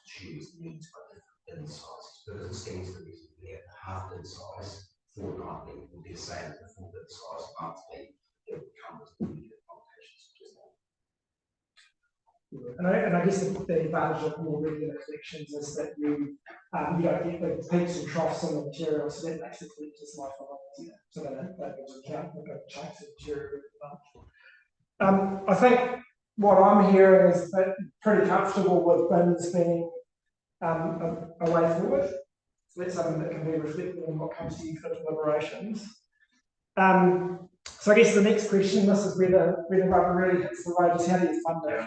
choose needs by different bin sizes. Because it stands to reason we have the half bin size fortnightly will be the same as the full bin size monthly. It will come with immediate complications such as that. And I guess the advantage of more regular collections is that you don't get the peaks and troughs in the material, so that makes the collector's life a lot easier. So that gives account for the chunks of material every month. I think what I'm hearing is that pretty comfortable with bins being a way forward. So that's something that can be reflected in what comes to you for deliberations. So I guess the next question, this is where the rubber really hits the road, is how do you fund it?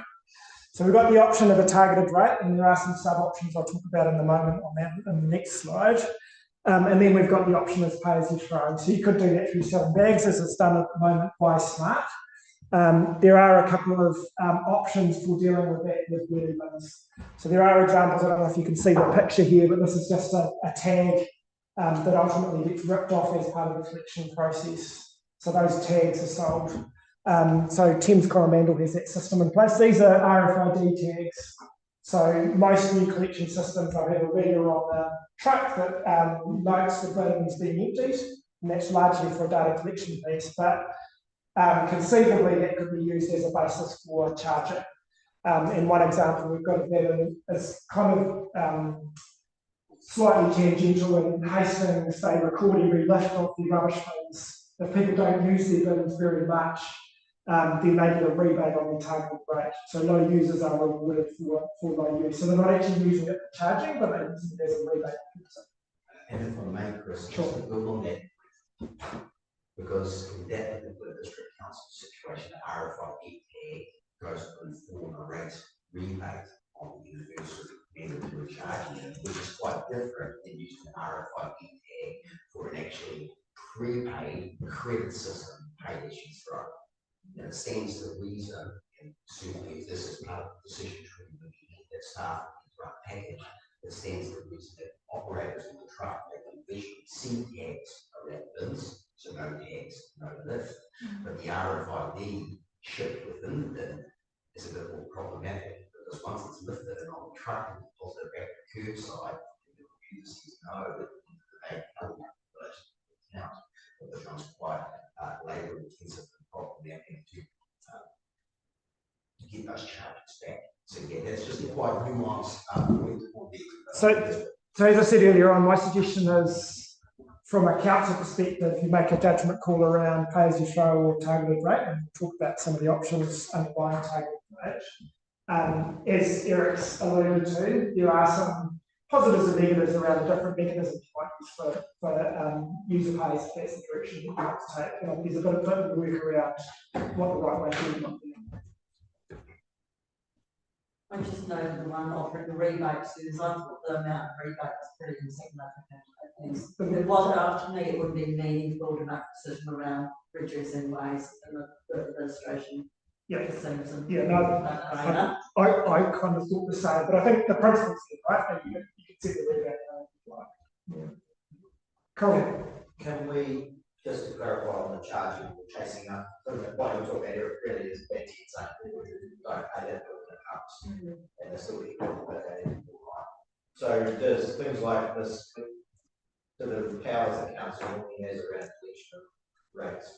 So we've got the option of a targeted rate, and there are some sub-options I'll talk about in a moment on that in the next slide. And then we've got the option of pay as you throw. So you could do that through selling bags, as it's done at the moment by Smart. There are a couple of options for dealing with that with wheelie bins. So there are examples. I don't know if you can see the picture here, but this is just a tag that ultimately gets ripped off as part of the collection process. So those tags are sold. So Thames Coromandel has that system in place. These are RFID tags. So most new collection systems, they'll have a reader on the truck that notes the bins being emptied, and that's largely for a data collection piece. But conceivably, that could be used as a basis for charging. In one example, we've got that is kind of slightly tangential in Hastings. They record every lift of the rubbish bins. If people don't use their bins very much, then they get a rebate on their targeted rate. So low users are rewarded for low use. So they're not actually using it for charging, but they're using it as a rebate. And if I may, Chris, Sure. just to build on that, because in that particular district council situation, the RFID tag goes to inform a rate rebate on the universal mandatory charge, which is quite different than using an RFID tag for an actually prepaid credit system paid as you throw. And it stands to reason, and certainly if this is part of the decision tree looking at that staff in the right package, it stands to reason that operators in the truck, they can visually see tags around bins, so no tags, no lift, but the RFID shipped within the bin is a bit more problematic because once it's lifted and on the truck and deposited back to curbside, the users know that they can't count. It becomes quite labour intensive and problematic to get those charges back. So yeah, that's just quite nuanced point on the. So as I said earlier on, my suggestion is, from a council perspective, you make a judgment call around pay as you throw or targeted rate, and we'll talk about some of the options underlying targeted rate. As Eric's alluded to, there are some positives and negatives around the different mechanisms you might use for user pays if that's the direction that you want to take. There's a bit of work around what the right way to do it. I just noted the one offering the rebates is I thought the amount of rebate was pretty insignificant. At least it wasn't up to me, it would be meaningful to make a decision around reducing waste and the administration. Yeah, yeah, no, I kind of thought the same, but I think the principle's there, right? You can see the rebate. Yeah. Cool. Can we, just to clarify on the charging or chasing up, what you're talking about really is bad saying people who don't pay that bill when it comes, and they're still getting that. So does things like this, to the powers that council normally has around collection of rates,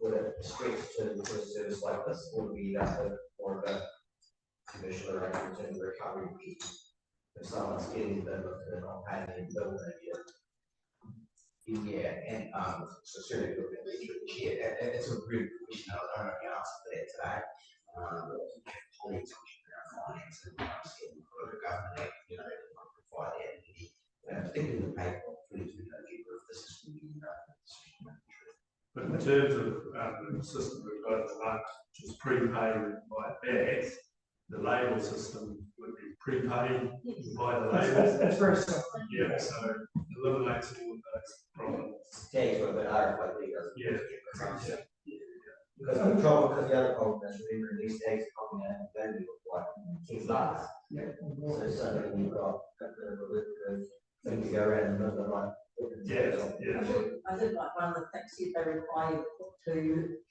would it stretch to a service like this, or would we end up with more of a commercial arrangement in terms of recovery if someone's getting the bill and not paying their bill in a year? Yeah, and so certainly look at the chair. It's a really good question. I don't know the answer to that today. Colleagues around finance and the government, provide that entity. Particularly in the paper, please do not get rid of this is but in terms of the system we've got at the moment, which is prepaid by bags, the label system would be prepaid by the label. That's very simple. Yeah, so eliminates all of those problems. Tags were a bit RFID doesn't. Yeah. Because the other problem is remembering these tags are coming out and value of like 10 bucks. Yeah. So suddenly you've got a bit of a list of things to go around and the like. Yeah. I did like one of the things that they require you to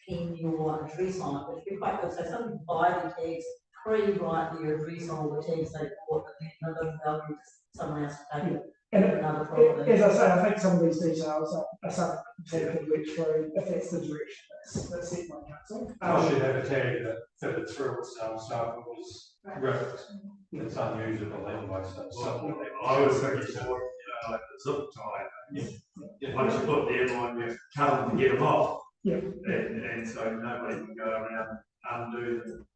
pin your address on it, which would be quite good. So some people buy the tags, pre-write the address on all the tags they bought, but then another value someone else to take it. And another problem. As I say, I think some of these details are something that can work through if that's the direction that's set by council. I should have a tag that fitted through itself, so if it was ripped, it's unusable anyway, so something like that. I was thinking more, like the zip tie. Once you put them on, you have to cut them to get them off. Yeah. And so nobody can go around and undo them.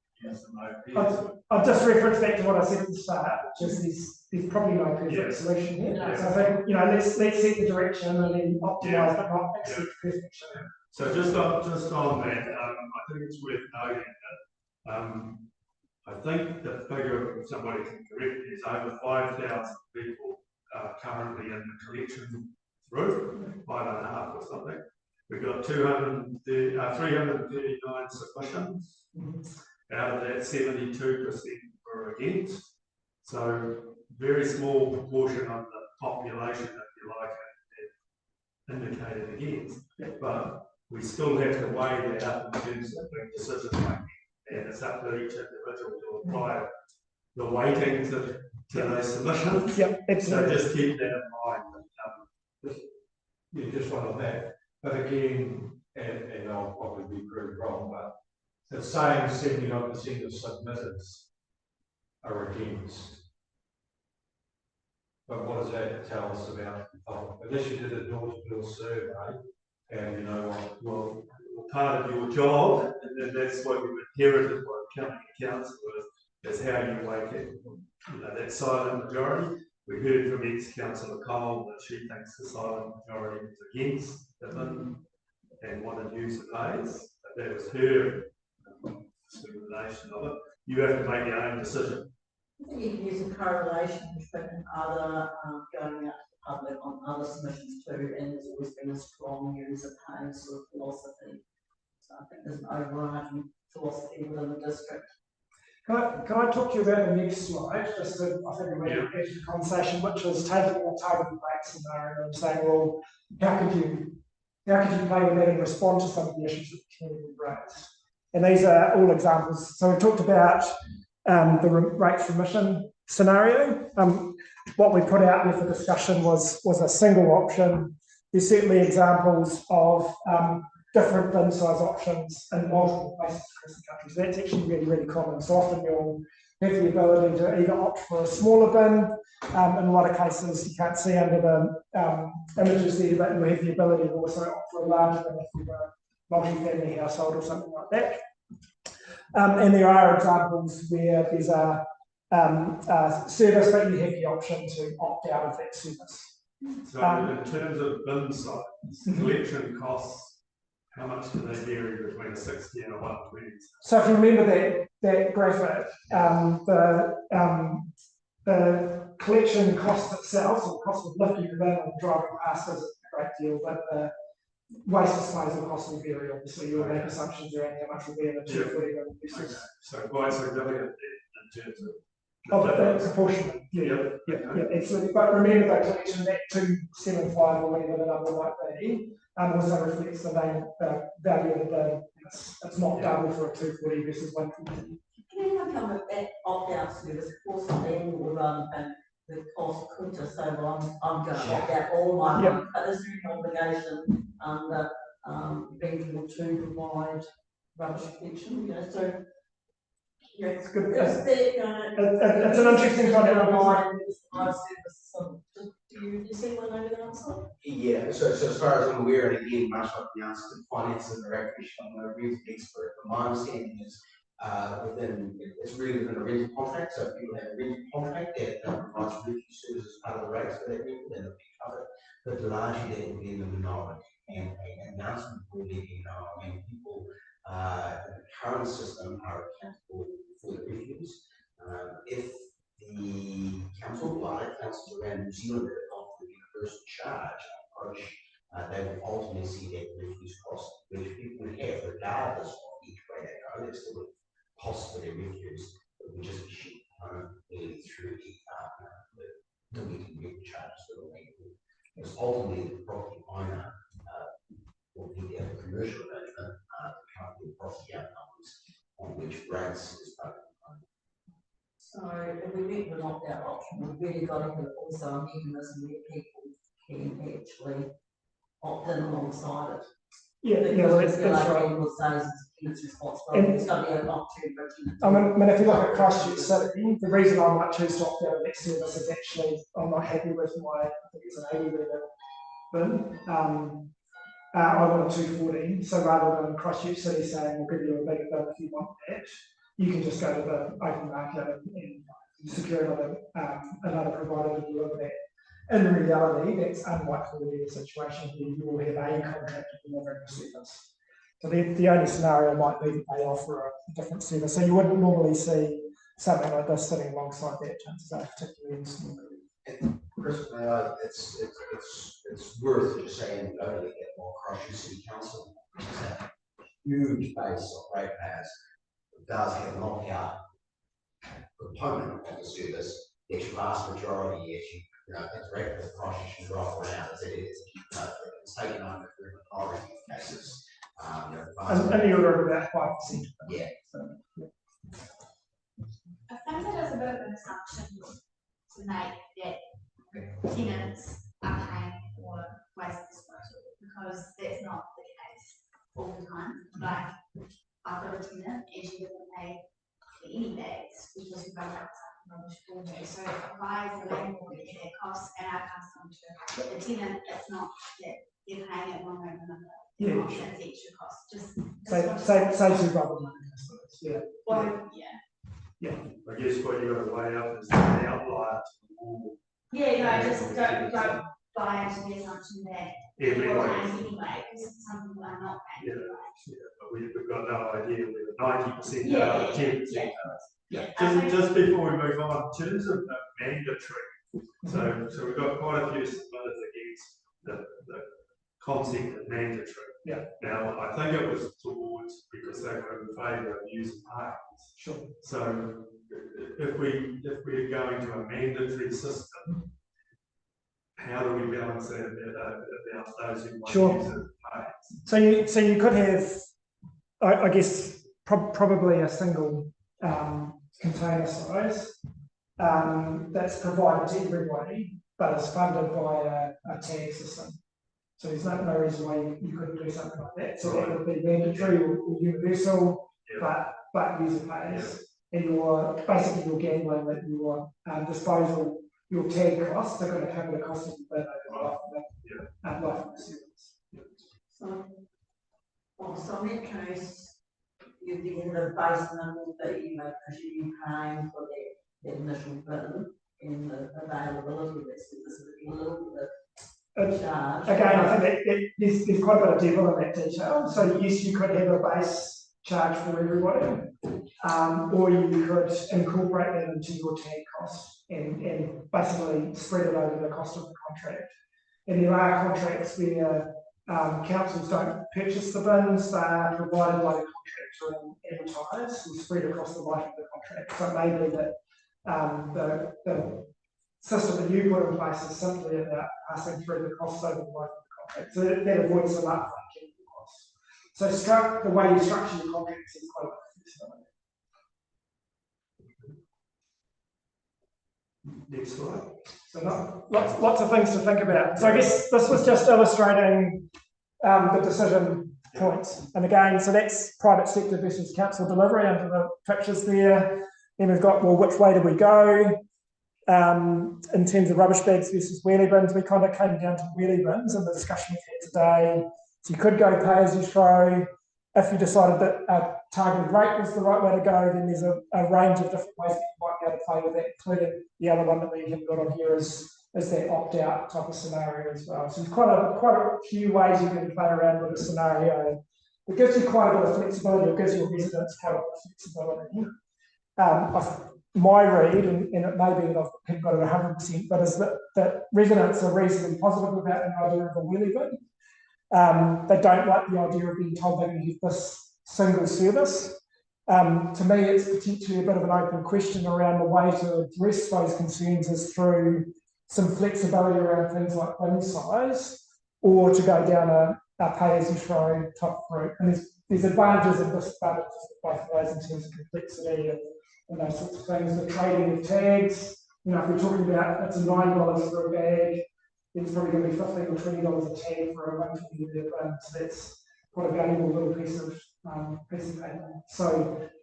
I'll just reference back to what I said at the start, which is there's probably no perfect solution here. Yeah. So I think let's set the direction and then optimise, but not accept perfection. So just on that, I think it's worth noting that I think the figure, if somebody can correct me, is over 5,000 people currently in the collection route, 5.5 or something. We've got 339 submissions. Out of that, 72% were against. So very small proportion of the population, if you like, have indicated against. But we still have to weigh that up in terms of decision making, and it's up to each individual to apply the weighting to those submissions. Yep, absolutely. So just keep that in mind. Just one on that. But again, and I'll probably be proved wrong, but the same 79% of submitters are against. But what does that tell us about the public? Unless you did a door-to-door survey, and you know what? Well, part of your job, and that's what you inherited by becoming a councillor, is how you weight it. You know, that silent majority. We heard from ex-councillor Cole that she thinks the silent majority was against the bin and wanted to use the pays. That was her discrimination of it. You have to make your own decision. I think you can use a correlation between other going out to the public on other submissions too, and there's always been a strong use of pay sort of philosophy. So I think there's an overriding philosophy within the district. Can I talk to you about the next slide? Just to, I think, we had the conversation, which is taking a targeted break scenario and saying, well, how could you play with that and respond to some of the issues that the community raised? And these are all examples. So we talked about the rates remission scenario. What we put out there for discussion was a single option. There's certainly examples of different bin size options in multiple places across the country. So that's actually really, really common. So often you'll have the ability to either opt for a smaller bin. In a lot of cases, you can't see under the images there, but you'll have the ability to also opt for a larger bin if you're a multi-family household or something like that. And there are examples where there's a service, but you have the option to opt out of that service. So in terms of bin size, collection costs, how much do they vary between a 60 and a 120? So if you remember that graphic, the collection cost itself, or the cost of lifting the bin and driving past, is a great deal, but the waste disposal costs will vary. Obviously, you'll make assumptions around how much will be in a 240 bin versus. So quite significant in terms of. Oh, but that's proportionate. Yeah, absolutely. But remember that collection, that 275 or whatever the number might be, also reflects the value of the bin. It's not double for a 240 versus 120. Can you come with that opt-out service? Of course, then will run and the cost could just say, well, I'm going to opt out all my money, but there's no obligation under rental to provide rubbish collection, you know, so. Yeah, It's good. It's It's an interesting kind of do you see one over there? Yeah, so as far as I'm aware, and again, much like the answer to finances and recreation, I'm not a real expert, but my understanding is it's really within a rental contract. So if people have a rental contract that provides refuse services as part of the rates for that rental, then it'll be covered. But largely that will be in the minority, and an announcement will be, I mean, people in the current system are accountable for the refuse. If the council, like councils around New Zealand that offer the universal charge approach, they will ultimately see that refuse cost, which people have, regardless of each way they go, there's still a cost for their refuse, but will just be shipped home early through the deleting refuse charges that are legal. Because ultimately the property owner will be the commercial arrangement to come up with property outcomes on which rates is part of the home. So if we make an opt-out option, we've really got to have also a mechanism where people can actually opt in alongside it. That's right. It's responsibility. It's got to be an option. I mean, if you look at Christchurch City, the reason I might choose to opt out of that service is actually I'm not happy with my, I think it's an 80 litre bin. I want a 240, so rather than Christchurch City saying we'll give you a bigger bin if you want that, you can just go to the open market and secure another provider to deliver that. In reality, that's unlikely to be the situation where you will have a contractor delivering the service. So the only scenario might be that they offer a different service. So you wouldn't normally see something like this sitting alongside that, chances are, particularly in small groups. Chris, it's worth just saying, only get more across your city council, which is a huge base of ratepayers. It does have an opt-out component of the service. The vast majority, actually, interact with process and drop around. It's taken over for the majority of cases. And the order of about 5%. Yeah. I think it is a bit of an assumption to make that tenants are paying for waste disposal, because that's not the case all the time. Like, I've got a tenant and she doesn't pay for any bags because we don't have rubbish for me. So if I, as a landlord, get that cost and I pass on to the tenant, it's not that they're paying it one way or another. Yeah, it's extra cost. Just say to rubber money customers. Yeah. Well, yeah. Yeah. I guess what you got to weigh up is the outlier to the normal. Yeah, no, just don't buy into the assumption that people are Everybody. paying anyway, because it's something that I'm not paying anyway. But we've got no idea whether 90% Yeah, are, yeah, 10% yeah. are. Yeah. Just before we move on, in terms of mandatory, so we've got quite a few submitters against the concept of mandatory. Yeah. Now, I think it was towards because they were in favour of using parks. Sure. So if we're going to a mandatory system, how do we balance that about those who want to use it parks? So you could have, I guess, probably a single container size that's provided to everybody, but is funded by a tag system. So there's no reason why you couldn't do something like that. So that would be mandatory or universal, but user pays. And basically you're gambling that your disposal, your tag costs are going to cover the cost of the bin over the life of the service. So in that case, you'd be in the base number that you may presume paying for that initial bin and the availability of that service would be a little bit. Again, I think that there's quite a bit of devil in that detail. So yes, you could have a base charge for everybody, or you could incorporate that into your tag costs and basically spread it over the cost of the contract. And there are contracts where councils don't purchase the bins; they are provided by the contractor and advertised and spread across the life of the contract. So it may be that the system that you put in place is simply about passing through the costs over the life of the contract. So that avoids some upfront chemical costs. So the way you structure your contracts is quite a bit flexible. Next slide. So lots of things to think about. So I guess this was just illustrating the decision points. And again, so that's private sector versus council delivery under the pictures there. Then we've got, well, which way do we go? In terms of rubbish bags versus wheelie bins, we kind of came down to wheelie bins in the discussion we've had today. So you could go pay as you throw. If you decided that a targeted rate was the right way to go, then there's a range of different ways that you might be able to play with that, including the other one that we haven't got on here is that opt-out type of scenario as well. So there's quite a few ways you can play around with a scenario. It gives you quite a bit of flexibility, it gives your residents quite a bit of flexibility. My read, and it may be that I've got it 100%, but is that residents are reasonably positive about the idea of a wheelie bin. They don't like the idea of being told they can have this single service. To me, it's potentially a bit of an open question around the way to address those concerns is through some flexibility around things like bin size, or to go down a pay-as-you-throw type route. And there's advantages and disadvantages of both of those in terms of complexity and those sorts of things. The trading of tags, if we're talking about it's $9 for a bag, it's probably going to be $15 or $20 a tag for a 120 bin. So that's quite a valuable little piece of paper. So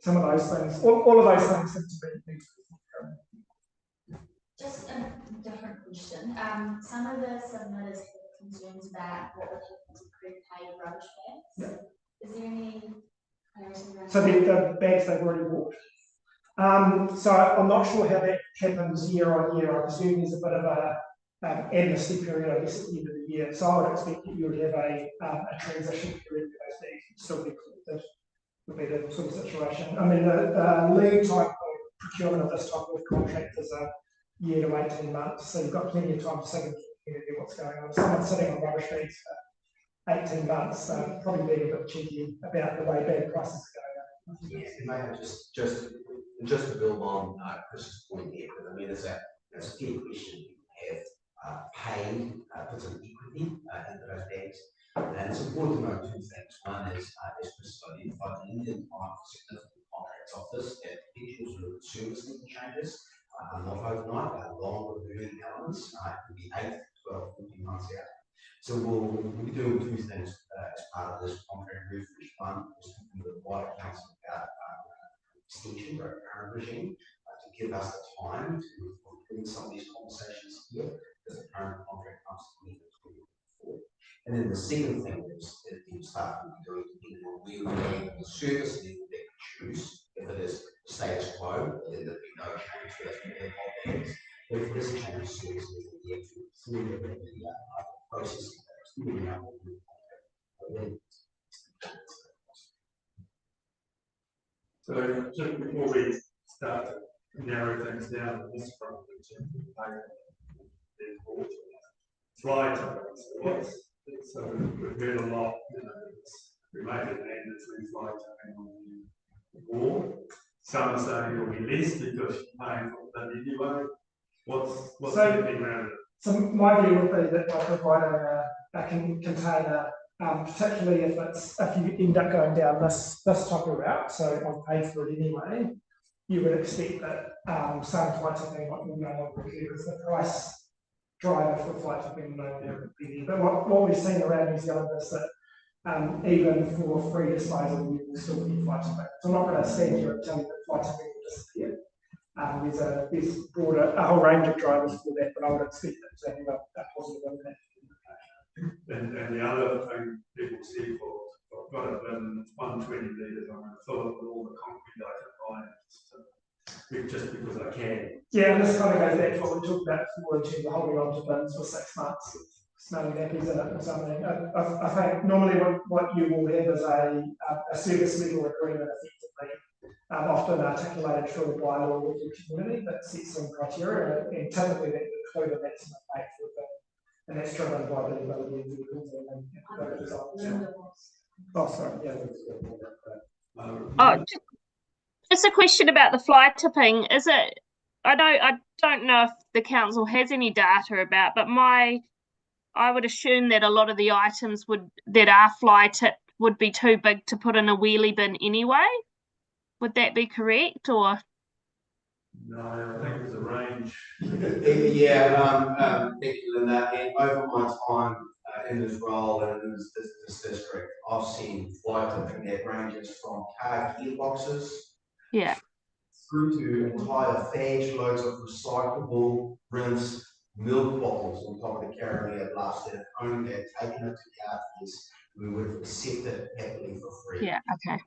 some of those things, all of those things seem to be. Just a different question. Some of the submitters have concerns about what would happen to prepaid rubbish bags. Is there any clarity around So the bags they've already bought. So I'm not sure how that happens year on year. I presume there's a bit of a amnesty period, I guess, at the end of the year. So I would expect that you would have a transition period where those bags would still be collected. Would be the sort of situation. I mean, the lead type of procurement of this type of contract is year to 18 months, so you've got plenty of time to sink into what's going on. If someone's sitting on rubbish bags for 18 months, probably being a bit cheeky about the way bad prices are going Yeah, it may have just to build on Chris's point here, because I mean, it's a fair question. People have paid, put some equity into those bags. And it's important to note two things. One is, as Chris identified, the Indian time for significant contracts of this, that individuals who are servicing changes are not overnight, they're longer burning elements, it could be 8, 12, 14 months out. So we'll be doing two things as part of this contract refresh. One is talking to the wider council about extension or current regime to give us the time to bring some of these conversations here, because the current contract comes to the end of 2024. And then the second thing is that the staff will be doing depending on where we're going, the service level that we choose. If it is status quo, then there'll be no change to that policy. If it is a change to service level, the actual through the process So just before we start to narrow things down on this front, fly tipping. So we've heard a lot, we made it and it's been fly tipping on the war. Some are saying it'll be less because you're paying for that anyway. What's happening around it? So my view would be that by providing a container, particularly if you end up going down this type of route, so I've paid for it anyway, you would expect that some flight tipping will no longer occur because the price driver for flight tipping will no longer be there. But what we've seen around New Zealand is that even for free disposal, you will still get flight tipping. So I'm not going to stand here and tell you that flight tipping will disappear. There's a whole range of drivers for that, but I would expect it to have a positive impact. And the other thing people see for, I've got it in 120 litres, I'm going to fill it with all the concrete I can find, just because I can. Yeah, and this kind of goes back to what we talked about before in terms of holding on to bins for 6 months, smelling nappies in it or something. I think normally what you will have is a service level agreement effectively. Often articulated through a bylaw with your community that sets some criteria, and typically that would include a maximum pay for the bin, and that's driven by the ability of vehicles and designs. Oh, sorry, yeah. Just a question about the fly tipping. Is it? I don't know if the council has any data about, but I would assume that a lot of the items that are fly tipped would be too big to put in a wheelie bin anyway. Would that be correct, or? No, I think there's a range. Yeah, thank you, Linda. And over my time in this role and in this district, I've seen fly tipping that ranges from car gearboxes, Yeah, through to entire fage loads of recyclable, rinsed milk bottles on top of the carabiner blast that if only they'd taken it to carriers, we would have accepted it happily for free. yeah, okay.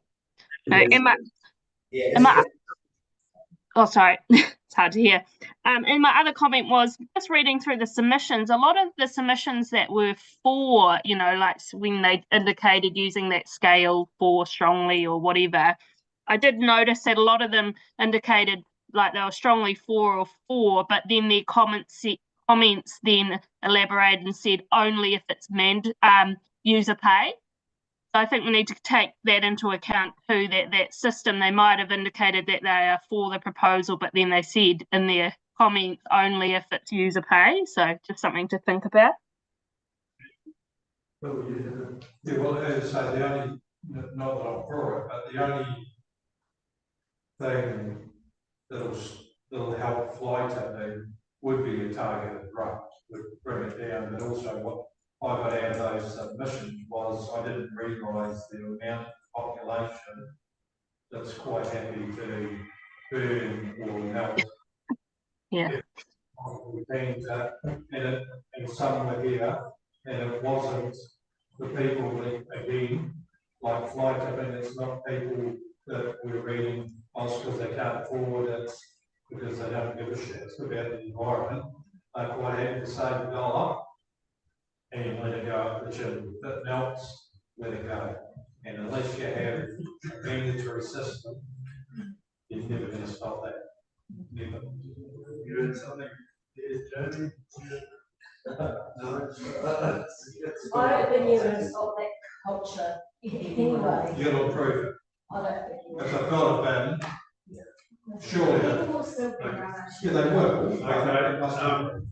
Oh, sorry, it's hard to hear. And my other comment was just reading through the submissions. A lot of the submissions that were for, like when they indicated using that scale for strongly or whatever, I did notice that a lot of them indicated like they were strongly for or four, but then their comments then elaborated and said only if it's user pay. So I think we need to take that into account too, that system, they might have indicated that they are for the proposal, but then they said in their comments only if it's user pay. So just something to think about. Yeah, well, as I say, the only, not that I'm for it, but the only thing that'll help fly tipping would be a targeted rate, would bring it down, but also what I got out of those submissions was I didn't realise the amount of population that's quite happy to burn or melt. Yeah. And some were here, and it wasn't the people that, again, like fly tipping, it's not people that we're reading because they can't afford it, because they don't give a shit. It's about the environment. They're quite happy to save $1 and let it go up the chimney. If it melts, let it go. And unless you have a mandatory system, you're never going to stop that. Never. You heard something evidence of that culture anyway. You'll approve it. I don't think you will. If I've got a ban, surely, People will still be around. yeah, they will. Okay,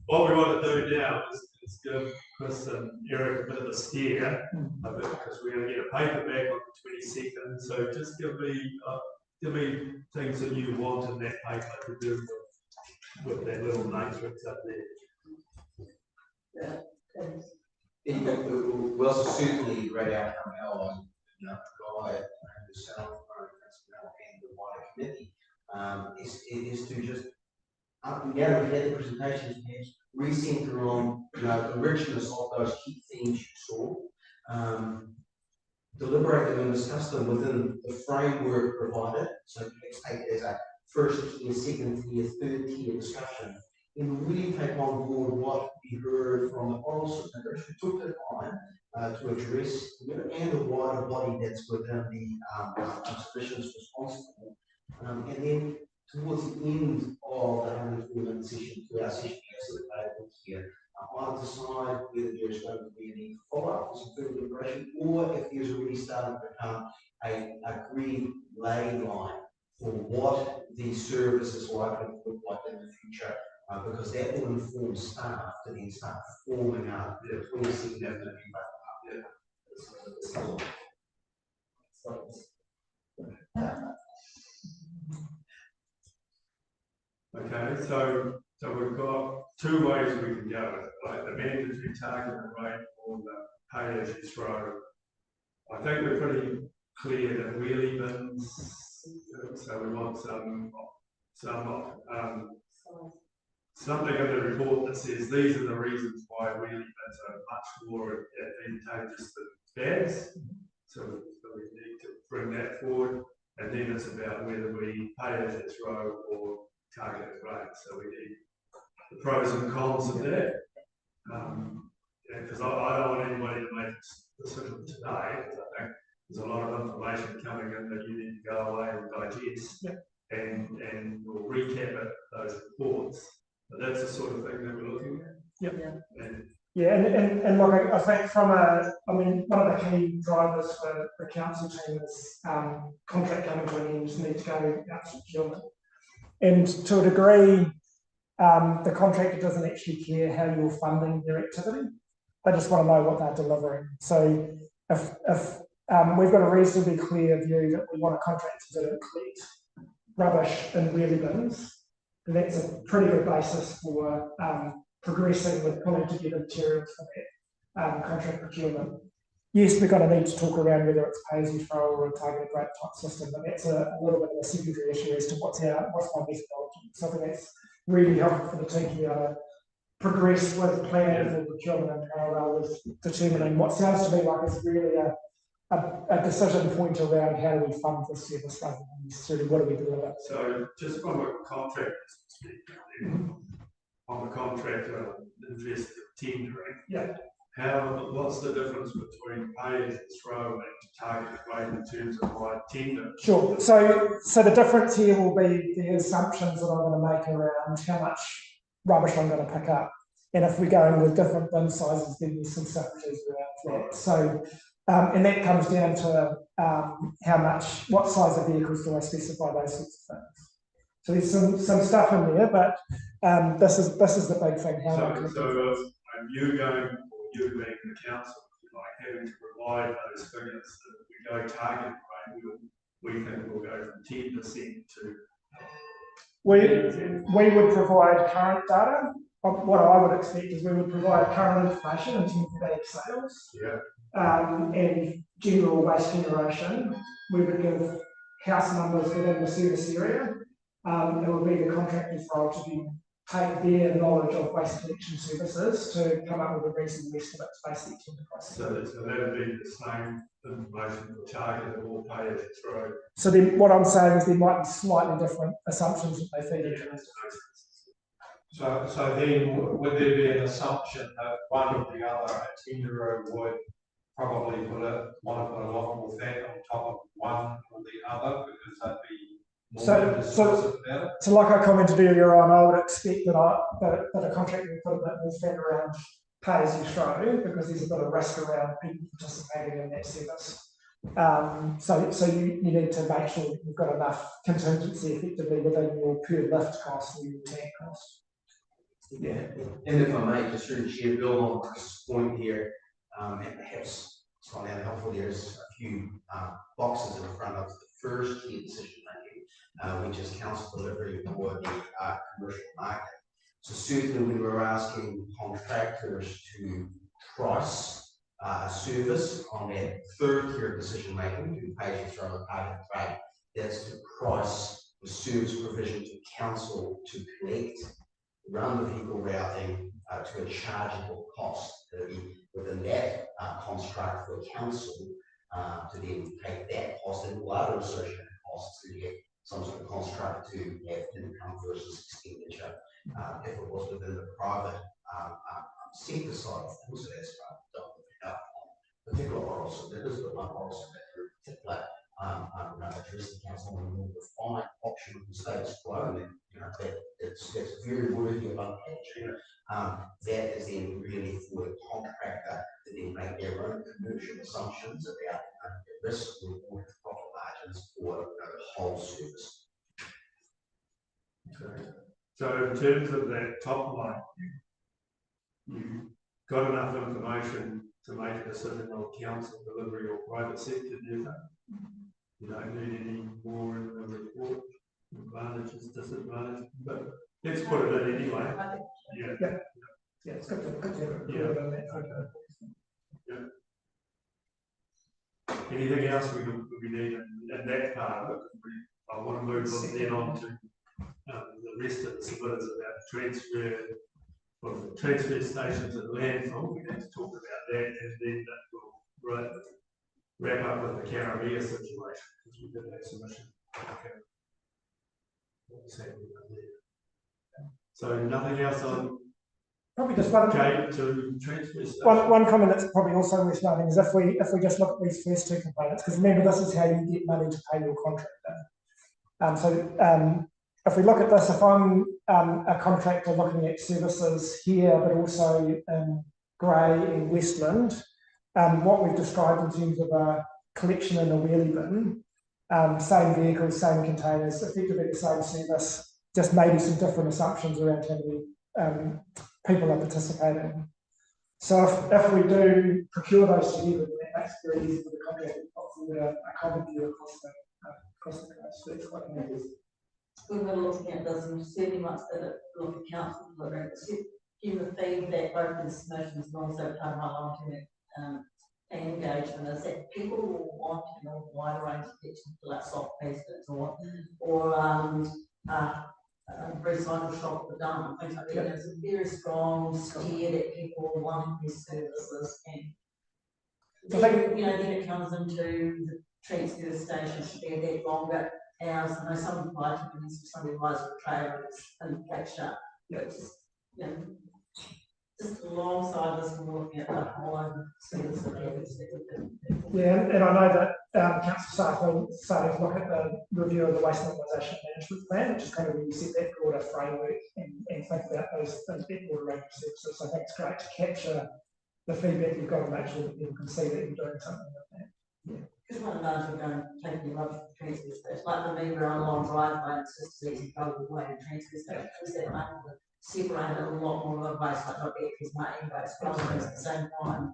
what we want to do now is give Chris and Eric a bit of a steer, because we're going to get a paper back on the 22nd, so just give me things that you want in that paper to do with that little matrix up there. We also certainly read out how guy and yourself and the wider committee is to just now we've had the presentations, perhaps recenter on the richness of those key themes you saw, deliberate them and discuss them within the framework provided. So let's take it as a first tier, second tier, third tier discussion, and really take on board what we heard from the oral submitters who took the time to address and the wider body that's within the submissions responsible. And then towards the end of the 104-minute session, to our session here, I'll decide whether there's going to be any follow-up for some further deliberation, or if there's already started to become a agreed lay line for what these services are likely to look like in the future, because that will inform staff to then start forming up the 22nd of November. Okay, so we've got two ways we can go with it, like the mandatory target rate or the pay as you throw. I think we're pretty clear that wheelie bins, so we want something in the report that says these are the reasons why wheelie bins are much more advantageous than bags. So we need to bring that forward, and then it's about whether we pay as you throw or target rate. So we need the pros and cons of that. Because I don't want anybody to make a decision today, because I think there's a lot of information coming in that you need to go away and digest, and we'll recap it, those reports. But that's the sort of thing that we're looking at. And look, I think one of the key drivers for the council team is contract coming to an end, need to go out to procurement. And to a degree, the contractor doesn't actually care how you're funding their activity. They just want to know what they're delivering. So if we've got a reasonably clear view that we want a contractor to collect rubbish in wheelie bins, then that's a pretty good basis for progressing with pulling together materials for that contract procurement. Yes, we're going to need to talk around whether it's pay as you throw or a targeted rate type system, but that's a little bit of a secondary issue as to what's my methodology. So I think that's really helpful for the team to be able to progress with planning for procurement in parallel with determining what sounds to me like is really a decision point around how do we fund this service rather than necessarily what do we deliver. So just from a contract perspective, on the contractor invested tendering, what's the difference between pay as you throw and target rate in terms of my tender? Sure. So the difference here will be the assumptions that I'm going to make around how much rubbish I'm going to pick up. And if we're going with different bin sizes, then there's some subtleties around that. So, and that comes down to what size of vehicles do I specify, those sorts of things. So there's some stuff in there, but this is the big thing. You being the council, like having to provide those figures that if we go target rate, we think we'll go from 10% to. We would provide current data. What I would expect is we would provide current information in terms of ag sales and general waste generation. We would give house numbers within the service area. It would be the contractor's role to take their knowledge of waste collection services to come up with a reasonable estimate to base the tender price. So that would be the same information for target or pay as you throw. So then what I'm saying is there might be slightly different assumptions that they feed into this. So then would there be an assumption that one or the other, a tenderer would probably want to put a lot more fat on top of one or the other because that'd be So like I commented earlier on, I would expect that a contractor would put a bit more fat around pay as you throw, because there's a bit of risk around people participating in that service. So you need to make sure that you've got enough contingency effectively within your per lift cost or your tank cost. Yeah, and if I may, just through the chair, build on Chris's point here, and perhaps it's not that helpful, there's a few boxes in front of the first key decision making, which is council delivery for the commercial market. So certainly when we're asking contractors to price a service on that third tier of decision making, who pays you through a part of the trade, that's to price the service provision to council to collect, run the vehicle routing to a chargeable cost. Within that construct for council to then take that cost and all other associated costs to get some sort of construct to have income versus expenditure. If it was within the private sector side of things, so that's don't pick up on particular models. So that is the one model that in particular address the council on a more defined option of the status quo, and then, that's very worthy of unpacking. That is then really for the contractor to then make their own commercial assumptions about the risk or profit margins for the whole service. Okay. So in terms of that top line, you've got enough information to make a decision on council delivery or private sector, do you think? You don't need any more in the report, advantages, disadvantages, but let's put it in anyway. Yeah, it's good to have Anything else we need in that part of it? I want to move on then on to the rest of the submitters about transfer of the transfer stations and landfill. We need to talk about that, and then we'll wrap up with the Caribbean situation, because we did that submission. Okay. So nothing else on probably just one to transfer stations? One comment that's probably also worth noting is if we just look at these first two components, because remember this is how you get money to pay your contractor. If we look at this, if I'm a contractor looking at services here, but also in Grey and Westland, what we've described in terms of a collection in a wheelie bin, same vehicles, same containers, effectively the same service, just maybe some different assumptions around how many people are participating. So if we do procure those together, that makes it very easy for the contractor to put a common view across the coast. So it's quite handy. When we're looking at this, and certainly much better look at council delivering, given the feedback both in the submissions and also part of my long-term engagement is that people will want to know a wider range of collections for like soft plastics or recycle shop for done. I think there's a very strong steer that people are wanting these services, and then, then it comes into the transfer station should be a bit longer hours. I know some vitamins, some realize with trailers and fixture, just alongside this, we're looking at the whole service. And I know that council started to look at the review of the waste mobilisation management plan, which is kind of where you set that broader framework and think about those bit broader range of services. So I think it's great to capture the feedback you've got and make sure that people can see that you're doing something like that. Because one of those we're going to take the rubbish to the transfer station, like the me, we're on a long driveway, and it's just easy to go away and transfer station. Because they're able to separate a lot more of waste, like not batteries, not e-waste, but at the same time.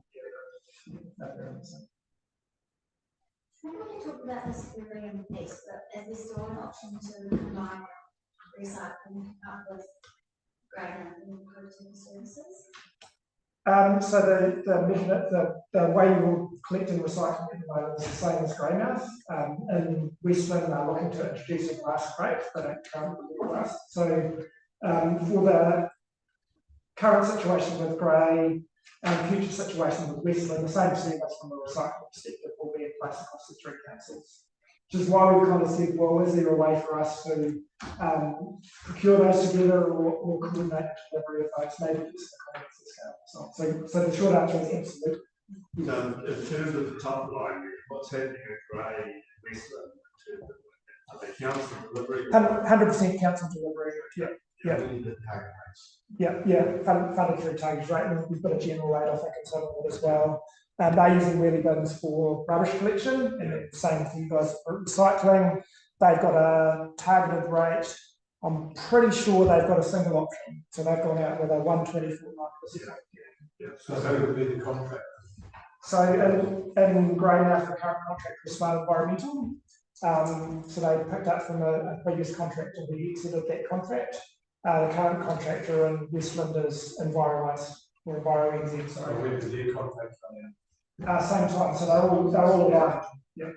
I want to talk about this very next, but is there still an option to combine recycling up with grey and protein services? So the way you're collecting recycling at the moment is the same as Greymouth. In Westland, they're looking to introduce a glass crate. They don't currently do glass. So for the current situation with Grey and future situation with Westland, the same service from a recycling perspective will be in place across the three councils. Which is why we kind of said, well, is there a way for us to procure those together or coordinate the delivery of those, maybe just the comments scale. So the short answer is absolutely. So in terms of the top line, what's happening at Grey and Westland in terms of the council delivery? 100% council delivery, yeah. Really good target rates. funded through tonnage rate, and we've got a general rate, I think, it's on it as well. They're using wheelie bins for rubbish collection, and then the same for you guys for recycling. They've got a targeted rate. I'm pretty sure they've got a single option, so they've gone out with a 124 month. So who would be the contract? So in Grey now, the current contract was Smart Environmental. So they picked up from a previous contractor who exited that contract. The current contractor in Westland is EnviroWise, or EnviroNZ, So sorry. when did their contract come out? Same time, so they're all aligned. Yep.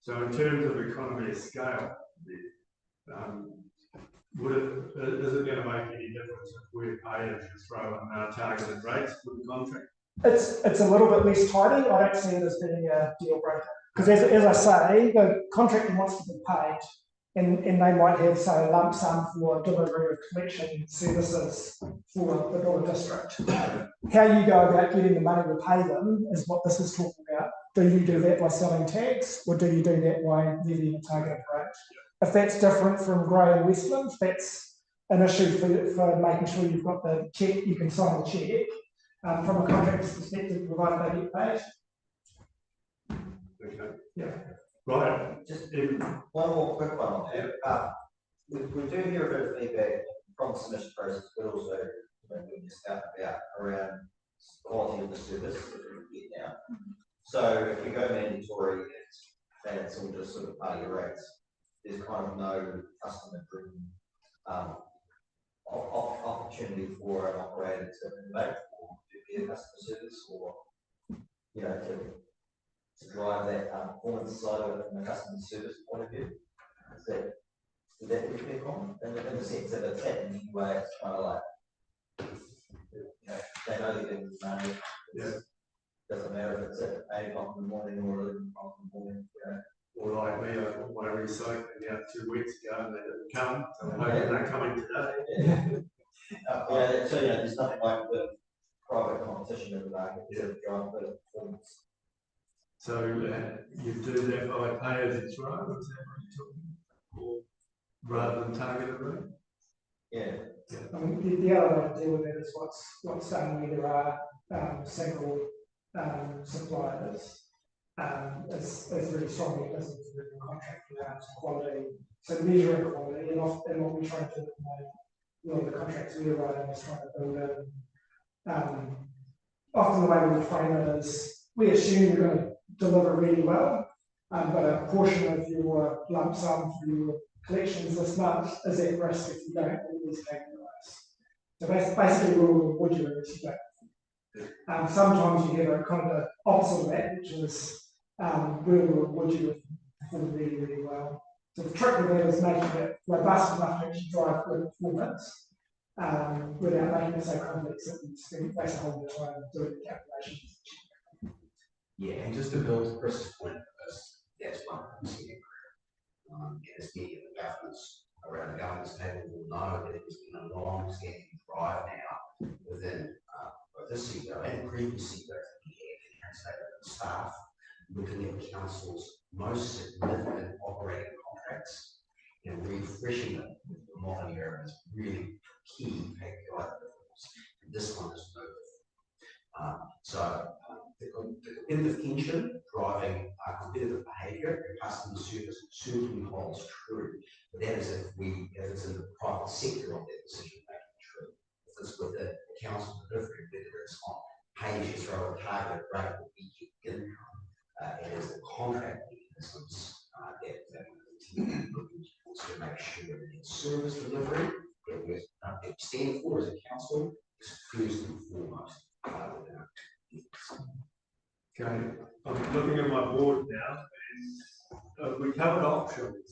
So in terms of economy of scale, is it going to make any difference if we're paid to throw in our targeted rates for the contract? It's a little bit less tidy. I don't see it as being a deal breaker. Because as I say, the contractor wants to be paid, and they might have, say, a lump sum for delivery of collection services for the Buller district. How you go about getting the money to pay them is what this is talking about. Do you do that by selling tax, or do you do that by levying a targeted rate? If that's different from Grey and Westland, that's an issue for making sure you've got the check, you can sign the check. From a contractor's perspective, provided they get paid. Okay. Yeah. Right. Just one more quick one on that. We do hear a bit of feedback from the submission process, but also when we just out about around quality of the service that we get now. So if we go mandatory, it's all just sort of party rates. There's kind of no customer-driven opportunity for an operator to innovate or to be a customer service, or to drive that performance side of it from a customer service point of view. Is that pretty fair comment? In the sense that it's happening anyway, it's kind of like, they know they're getting money. Doesn't matter if it's at 8 o'clock in the morning or 11 o'clock in the morning. Or like me, I bought my recycling out 2 weeks ago and they didn't come, so I'm hoping they're coming today. So there's nothing like the private competition in the market to drive the performance. So you do that by pay as it's right, is that what you're talking about? Or rather than targeted rate? Yeah. The other way to deal with it is what's done where there are single suppliers. Is really strong mechanism for the contract around quality. So measuring quality, and what we're trying to do with the contracts we're writing is trying to build in. Often the way we frame it is we assume you're going to deliver really well, but a portion of your lump sum for your collections this month is at risk if you don't always take the risk. So basically we'll reward you unless you don't. Sometimes you have a kind of the opposite of that, which is we'll reward you with performing really, really well. So the trick with that is making it robust enough to actually drive good performance without making it so complex that we spend waste a whole lot of time doing the calculations. Yeah, and just to build to Chris's point, that's one thing. As many of the governments around the government's table will know that there's been a long-standing drive now within this sector and previous sector that we had in staff looking at council's most significant operating contracts and refreshing them with the modern era is really key KPI. And this one is no different. So the competitive tension driving competitive behaviour and customer service certainly holds true. But that is if it's in the private sector of that decision making true. If it's with the council delivery, whether it's on pay as you throw a target rate or weekend income, it is the contract mechanisms that we continue looking to make sure that in service delivery that we stand for as a council is first and foremost. Okay, I'm looking at my board now, and we covered options.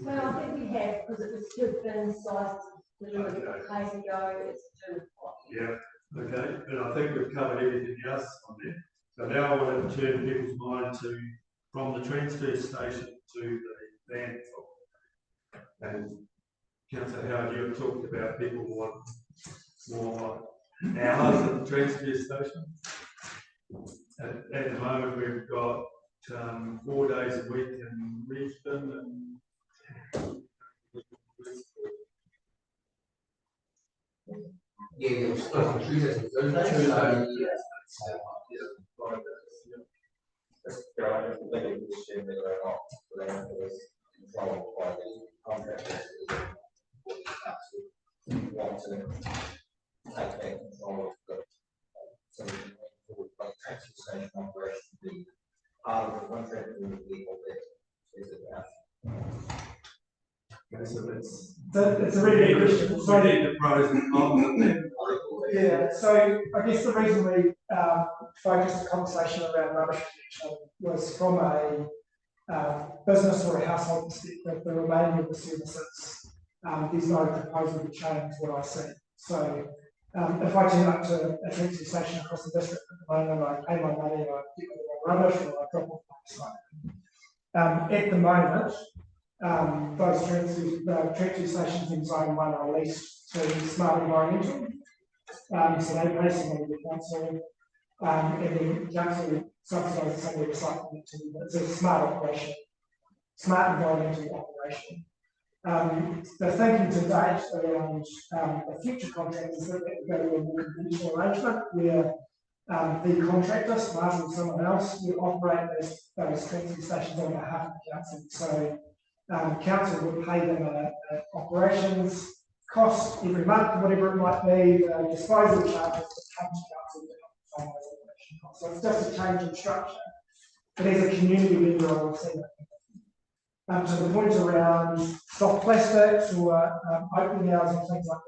Well, I think we have, because it was just been sized to do it a place ago, it's to do what. Yeah, okay, and I think we've covered everything else on there. So now I want to turn people's mind from the transfer station to the landfill. And Councillor Howard, you have talked about people want more hours at the transfer station. At the moment, we've got 4 days a week in Reefton and it was supposed to be Tuesdays and Thursdays. Just go on with the legal issue whether or not the landfill is controlled by the contractors. Want to take back control of the some like transfer station operation to be part of the contract with the people that is about. It's a really good question. So I need the pros and cons of that. Yeah, so I guess the reason we focused the conversation around rubbish collection was from a business or a household perspective. The remaining of the services, there's no proposal to change what I see. So if I turn up to a transfer station across the district at the moment, I pay my money, I get rid of my rubbish, or I drop off my site. At the moment, those transfer stations in Zone 1 are leased to Smart Environmental. So they pay some money to the council, and then council subsidises some of the recycling activity. It's a smart operation, smart environmental operation. The thinking to date around the future contract is that we go to a more conventional arrangement where the contractor, Smart or someone else, will operate those transfer stations on behalf of the council. So council would pay them an operations cost every month, whatever it might be, the disposal charges that come to council to help fund those operation costs. So it's just a change in structure. But as a community member, I will see that. To the point around soft plastics or opening hours and things like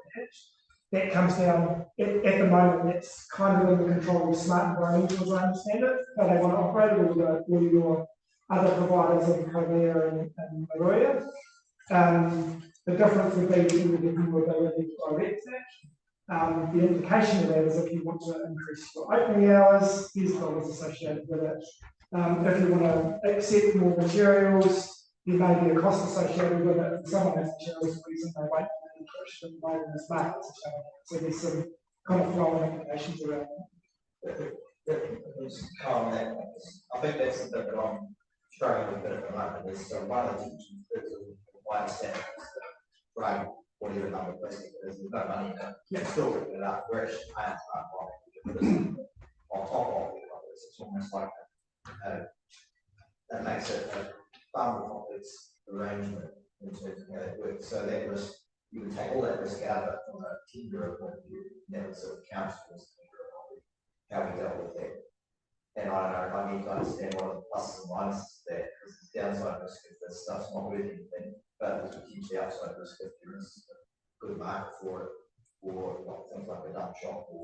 that comes down, at the moment, it's kind of in the control of Smart Environmental, as I understand it, how they want to operate it, or your other providers in Korea and Maruya. The difference would be that you would give you ability to direct that. The implication of that is if you want to increase your opening hours, there's dollars associated with it. If you want to accept more materials, there may be a cost associated with it. If someone has materials for reason they wait for the push and buy them as markets. So there's some kind of flow implications around that. I think that's the bit that I'm struggling with a bit at the moment. Is one of the teachings is why I understand right, whatever number of plastic it is, there's no money in it. It's still ripping it up. We're actually paying for it on top of it. It's almost like that makes it a far more complex arrangement in terms of how it works. So that risk, you can take all that risk out of it from a tenderer point of view, and that would sort of count towards how we dealt with that. And I don't know, I need to understand what are the pluses and minuses of that, because there's downside risk if this stuff's not worth anything, but there's a huge downside risk if there is a good market for it, or like things like a dump shop, or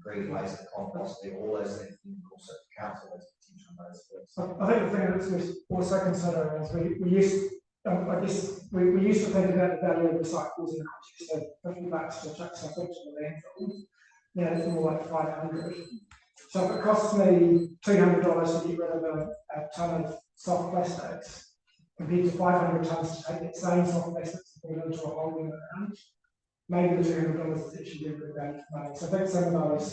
green waste and composting, all those things you can also counsel as potential benefits. I think the thing that we also consider is we used, I guess, we used to think about the value of recyclables in the context of $50 to chuck stuff into the landfill. Now it's more like $500. So if it costs me $200 to get rid of a ton of soft plastics, compared to 500 tonnes to take that same soft plastics and put it into a hole in the ground, maybe the $200 is actually a good value for money. So I think some of those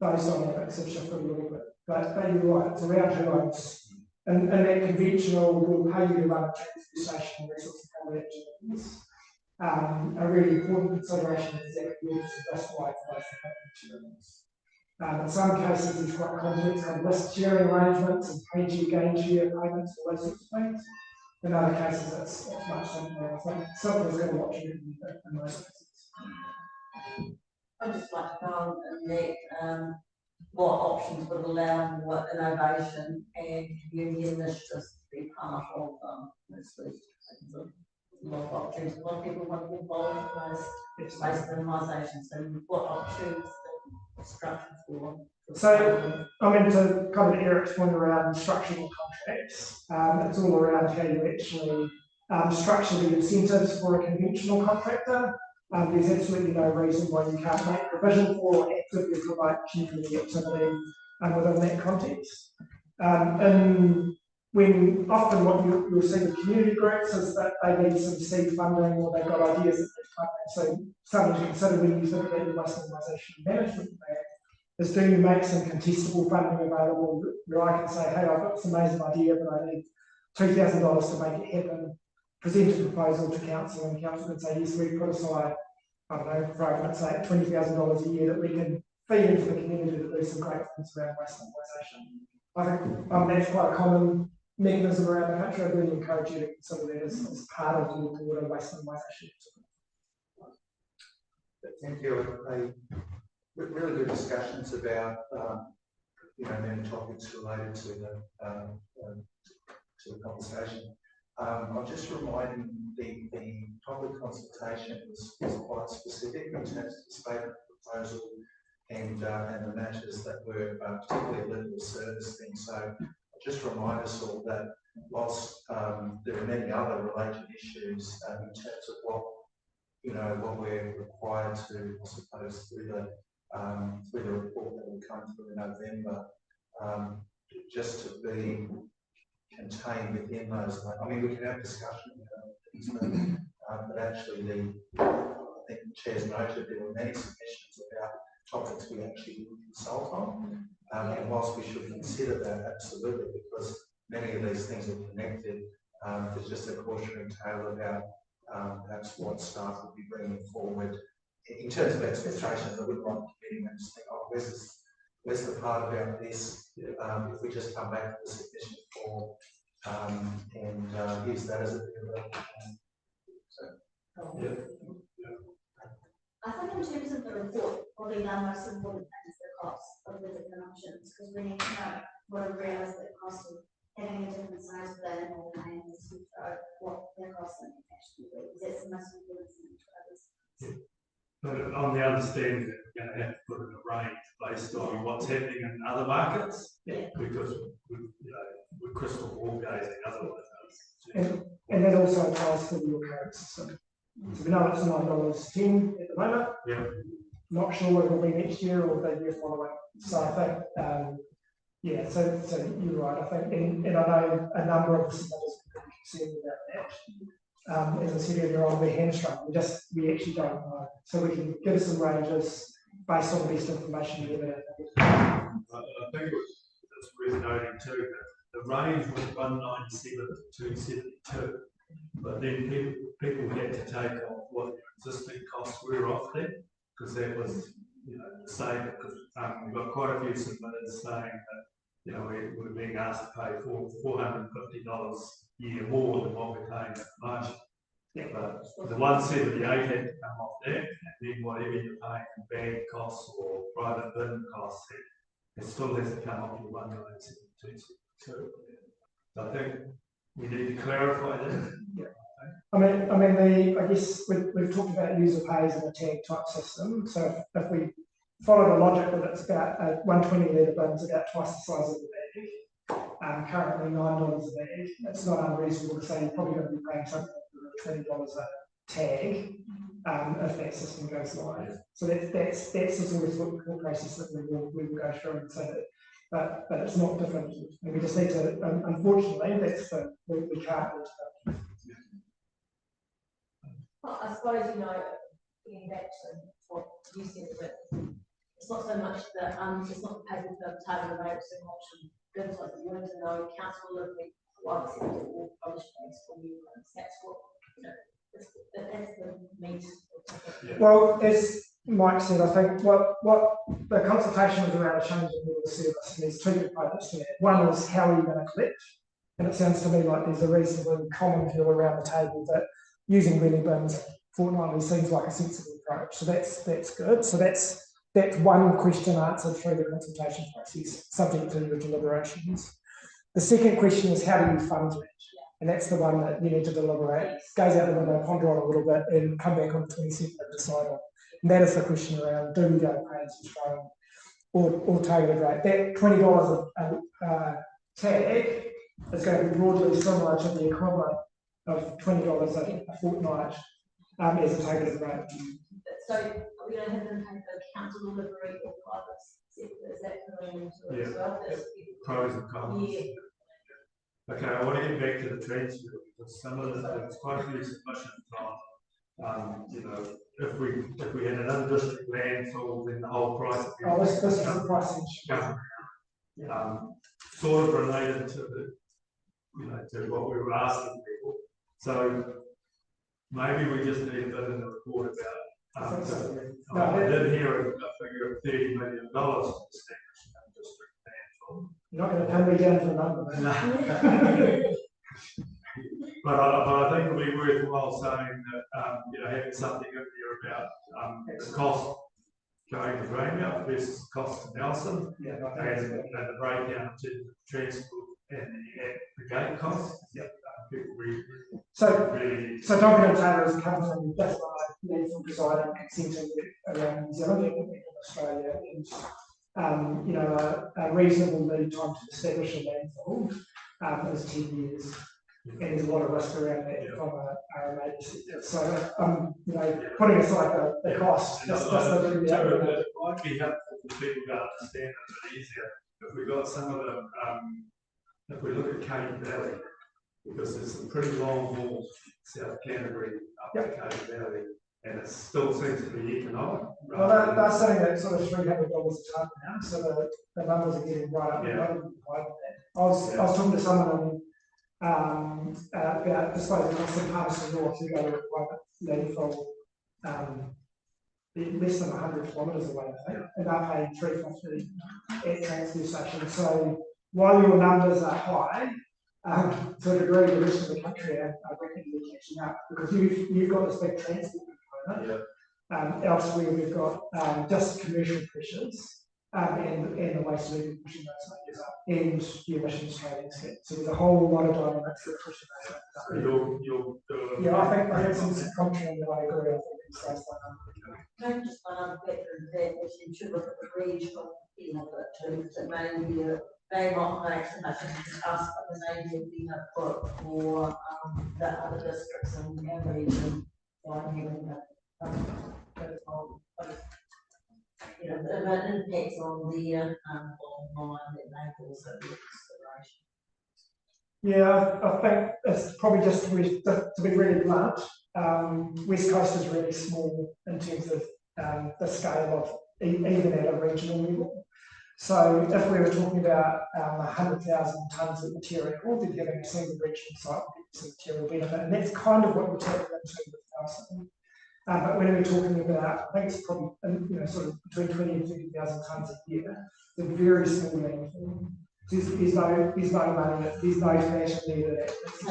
dynamics have shifted a little bit. But you're right, it's around who owns. And that conventional will pay you to run a transfer station and resource recovery activities. A really important consideration is that you also justify for those materials. In some cases, it's quite complex kind of risk sharing arrangements and pay share, gain share payments, all those sorts of things. In other cases, it's much simpler. I think something's going to watch you in most cases. I'd just like to know what options would allow more innovation and community initiatives to be part of this. A lot of opportunities. A lot of people want to get involved in those space minimisations, and what options and structures we want. So, I mean, to kind of Eric's point around structural contracts, it's all around how you actually structure the incentives for a conventional contractor. There's absolutely no reason why you can't make provision for or actively promote community activity within that context. And when often what you'll see with community groups is that they need some seed funding or they've got ideas that they've funded. So something to consider when you think about your waste minimisation management plan is, do you make some contestable funding available where I can say, hey, I've got this amazing idea, but I need $2,000 to make it happen, present a proposal to council, and council can say, yes, we put aside I don't know, for argument's sake, $20,000 a year that we can feed into the community to do some great things around waste minimisation. I think that's quite a common mechanism around the country. I really encourage you to consider that as part of your broader waste minimisation. Thank you. Really good discussions about many topics related to the conversation. I'm just reminding the public consultation is quite specific in terms of the statement proposal and the matters that were particularly legal service things. So just remind us all that whilst there are many other related issues in terms of what we're required to, I suppose, through the report that will come through in November, just to be contained within those. I mean, we can have discussion about things, but actually, I think the chair's noted there were many submissions about topics we actually would consult on, and whilst we should consider that absolutely, because many of these things are connected, there's just a cautionary tale about perhaps what staff would be bringing forward in terms of expectations. I wouldn't like committing and just think, oh, where's the part about this? If we just come back to the submission form and use that as a I think in terms of the report, probably the most important thing is the cost of the different options, because we need to know what a realistic cost of having a different size plan or plan is to show what the cost of actually be, because that's the most important thing to others. But on the understanding that we're going to have to put in a range based on what's happening in other markets, because we're crystal ball gazing otherwise. And that also applies to your current system. So we know it's $9.10 at the moment. Yeah. Not sure what it will be next year or the year following. So I think, so you're right. I think, and I know a number of the submitters are concerned about that. As I said earlier on, we're hamstrung. We actually don't know. So we can give some ranges based on the best information we have. I think it's worth noting too that the range was 197 to 272. But then people had to take off what their existing costs were off there, because that was, the same. Because we've got quite a few submitters saying that, we're being asked to pay $450 a year more than what we're paying at the moment. Yeah, but the 178 had to come off there, and then whatever you're paying in bag costs or private bin costs, it still has to come off your 197 to 272. So I think we need to clarify that. Yeah. I guess we've talked about user pays and a tag type system. So if we follow the logic that it's about 120 litre bins, about twice the size of the bag, currently $9 a bag, it's not unreasonable to say you're probably going to be paying something like $20 a tag if that system goes live. So that's the sort of thought process that we will go through and say that. But it's not definitive. And we just need to, unfortunately, we can't do that. Well, I suppose, getting back to what you said, that it's not so much that it's not the paper for targeted rates and option goods, like you wanted to know, council delivery, what accepted or published based on you. That's what, that's the meat. Well, as Mike said, I think what the consultation was around a change in level of service, and there's two components to that. One is how are you going to collect? And it sounds to me like there's a reasonably common view around the table that using wheelie bins fortnightly seems like a sensible approach. So that's good. So that's one question answered through the consultation process, subject to your deliberations. The second question is how do you fund it? And that's the one that you need to deliberate. Goes out the window, ponder on a little bit, and come back on the 27th and decide on. And that is the question around, do we go pay as you throw or targeted rate? That $20 a tag is going to be broadly similar to the equivalent of $20 a fortnight as a targeted rate. So are we going to have them pay for council delivery or private sector? Is that coming into it as well? Pros and cons. Yeah. Okay, I want to get back to the transfer because some of there's quite a few submissions on, if we had an undistrict landfill, then the whole price. This is the pricing. Sort of related to the, to what we were asking people. So maybe we just need a bit in the report about I did hear a figure of $30 million to establish a district landfill. You're not going to pin me down for a number. But I think it'll be worthwhile saying that, having something in there about the cost going to Greenbelt versus the cost to Nelson, Yeah, and the breakdown to the transport and the gate costs. People really, So Duncan and Taylor has come from that's what I need from designing consenting around New Zealand and Australia, and a reasonable lead time to establish a landfill is 10 years. And there's a lot of risk around that from a RMA perspective. So, putting aside the cost, just the reality. it might be helpful for people to understand it a bit easier if we got some of the, if we look at Cane Valley, because there's some pretty long hauls South Canterbury up to Cane Valley, and it still seems to be economic. Well, they're sitting at sort of $300 a tonne now, so the numbers are getting right up. I was talking to someone about disposal costs in Palmerston North who go to a private landfill less than 100 kilometres away, I think, and they're paying $350 at transfer stations. So while your numbers are high, to a degree, the rest of the country are rapidly catching up because you've got this big transport component. Elsewhere, we've got just commercial pressures. And the waste level pushing those numbers up, and the emissions trading scheme. So there's a whole lot of dynamics that push those up. I think some commentary on that I agree. I think it's based on Maybe just one other factor in that, which you should look at the regional feeling of it too, because it may be may not make so much of us, but there may be a book for the other districts and the region by having the impacts on the bottom line that may also be a consideration. Yeah, I think it's probably just to be really blunt. West Coast is really small in terms of the scale of even at a regional level. So if we were talking about 100,000 tonnes of material, then having a single regional site would be some material benefit, and that's kind of what you're tapping into with Nelson. But when we're talking about, I think it's probably sort of between 20 and 30,000 tonnes a year, it's a very small landfill. There's no money, there's no fashion needed. It's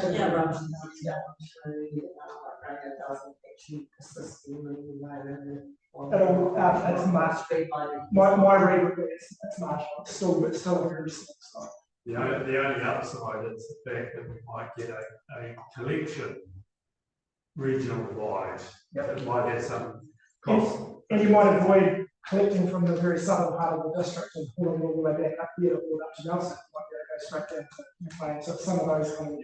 much. My read would be it's marginal. It's still a very small site. The only upside is the fact that we might get a collection regional wide. It might have some cost. And you might avoid collecting from the very southern part of the district and pulling all the way back up here or up to Nelson. You might be able to go straight down to McLean. So some of those kind of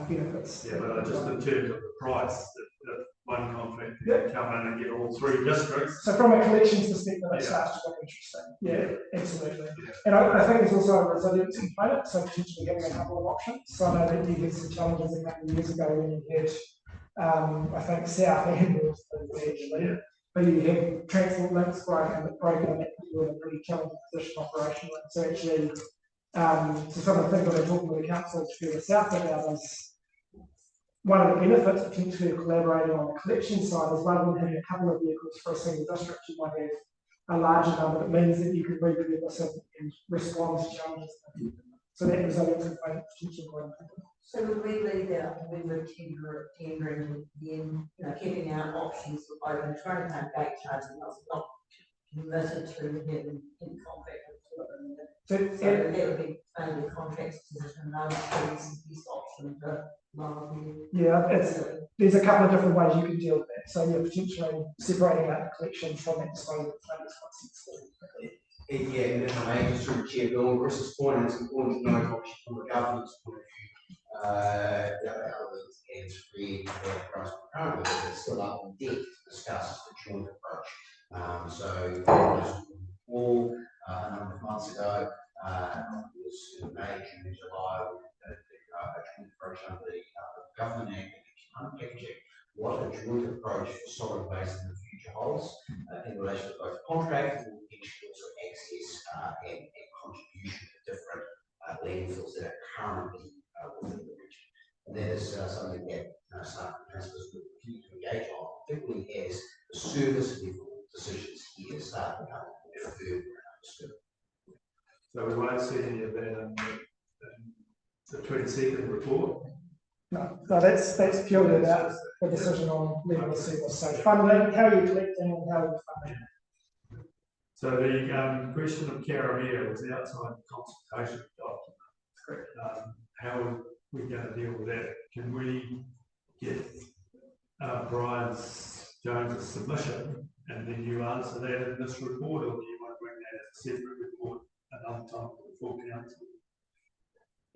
benefits. Yeah, but just in terms of the price, that one contract can come in and get all three districts. So from a collections perspective, it starts to look interesting. Yeah, absolutely. And I think there's also a resilience component, so potentially having a couple of options. So I know that you had some challenges a couple of years ago when you had, I think, South and North actually. But you have transport links breaking and that put you in a pretty challenging position operationally. So actually, so some of the things that we're talking with the council to the south about is one of the benefits potentially of collaborating on the collection side is rather than having a couple of vehicles for a single district, you might have a larger number that means that you can repurpose it and respond to challenges. So that resilience component potentially quite important. So would we leave out when we're tendering again, keeping our options open, trying to make gate charges, not committed to having any contract with it. So that would be maybe a contract position, another best option to lower the. Yeah, there's a couple of different ways you can deal with that. So you're potentially separating out the collection from that disposal. Yeah, and if I may just sort of chair Bill and Chris's point, and it's important to note obviously from a governance point of view, elements and free and price currently, but it's still up on deck to discuss the joint approach. So all a number of months ago, it was in May, June, July, a joint approach under the Government Act and packaging. What a joint approach for solid waste in the future holds in relation to both contract and also access and contribution to different landfills that are currently within the region. And that is something that staff and councillors will continue to engage on, particularly as the service level decisions here start to become deferred and understood. So we won't see any of that in the 22nd report. No, that's purely about the decision on level of service. So funding, how are you collecting and how are you funding? So the question of Caramia was outside the consultation document. How are we going to deal with that? Can we get Brian Jones' submission and then you answer that in this report, or do you want to bring that as a separate report another time for the full council?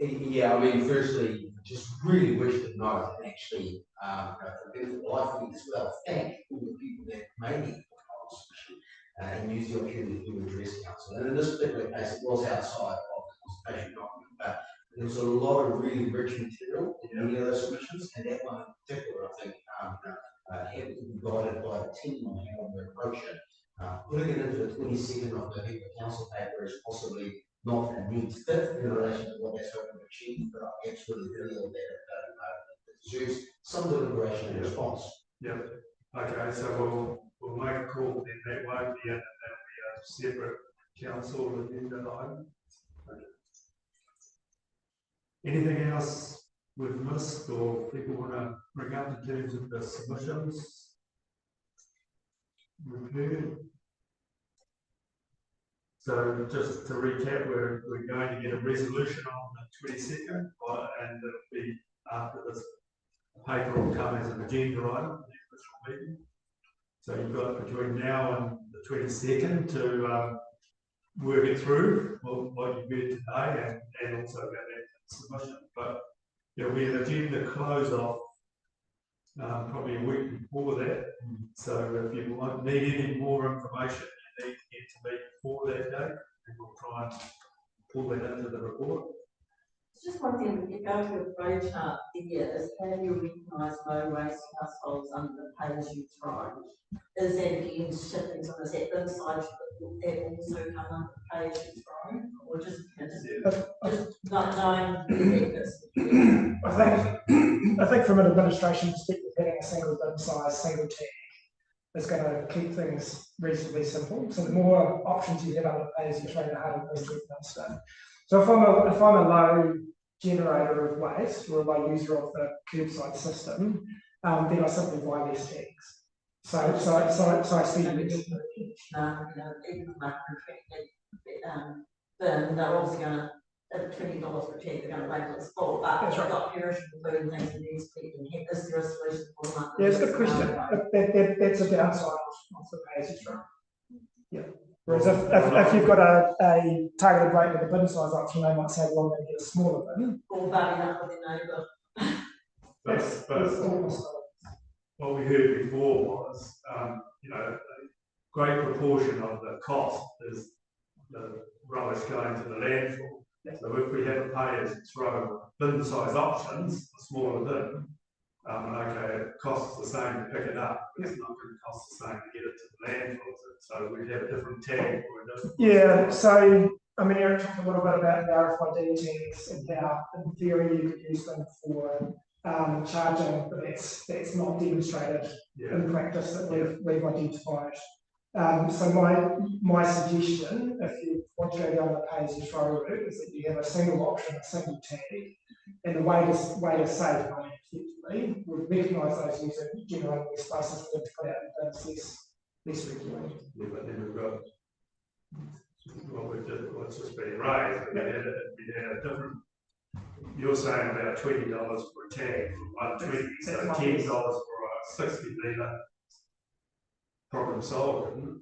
Yeah, I mean, firstly, just really wish to know and actually, for benefit of life as well, thank all the people that made the submission and use the opportunity to address council. And in this particular case, it was outside of the consultation document, but there was a lot of really rich material in many of those submissions, and that one in particular, I think, had to be guided by the team on how we approach it. Putting it into the 22nd of November council paper is possibly not a neat fit in relation to what that's hoping to achieve, but I absolutely feel that it deserves some deliberation and response. Yep. Okay, so we'll make a call, then that won't be in, and that'll be a separate council agenda item. Okay. Anything else we've missed or people want to bring up in terms of the submissions? Reviewed. So just to recap, we're going to get a resolution on the 22nd, and it'll be after this paper will come as an agenda item for the official meeting. So you've got between now and the 22nd to work it through what you've heard today and also about that submission. But there'll be an agenda close off probably a week before that. So if you need any more information, you need to get to me before that date, and we'll try and pull that into the report. It's just one thing, if you go to a flow chart here, is how do you recognise low waste households under the pay as you throw? Is that again shifting some of that inside that also come under the pay as you throw? Or just not knowing the effects? I think from an administration perspective, having a single bin size, single tag is going to keep things reasonably simple. So the more options you have under pay as you throw, the harder it is to administer. So if I'm a low generator of waste or a low user of the curbside system, then I simply buy less tags. So I spend even then they're also going to at $20 per tag, they're going to label it full, but that's right. Got perishable food and things in these people. Is there a solution for that? Yeah, it's a good question. That's a downside of the pay as you throw. Yeah. Whereas if you've got a targeted rate with a bin size option, they might say, well, I'm going to get a smaller bin. Or buddy up with their neighbour. But what we heard before was, a great proportion of the cost is the rubbish going to the landfill. So if we have a pay as you throw bin size options, a smaller bin, okay, it costs the same to pick it up, but it's not going to cost the same to get it to the landfill. So we have a different tag or a different. Yeah, so I mean, Eric talked a little bit about the RFID tags and how, in theory, you could use them for charging, but that's not demonstrated in practice that we've identified. So my suggestion, if you want to go down the pay as you throw route, is that you have a single option, a single tag, and the way to save money effectively would recognise those users generating these spaces for them to put out in bins less regularly. Yeah, but then we've got what's just been raised, but we had a different. You're saying about $20 for a tag for 120, so $10 for a 60-litre problem solved, isn't it?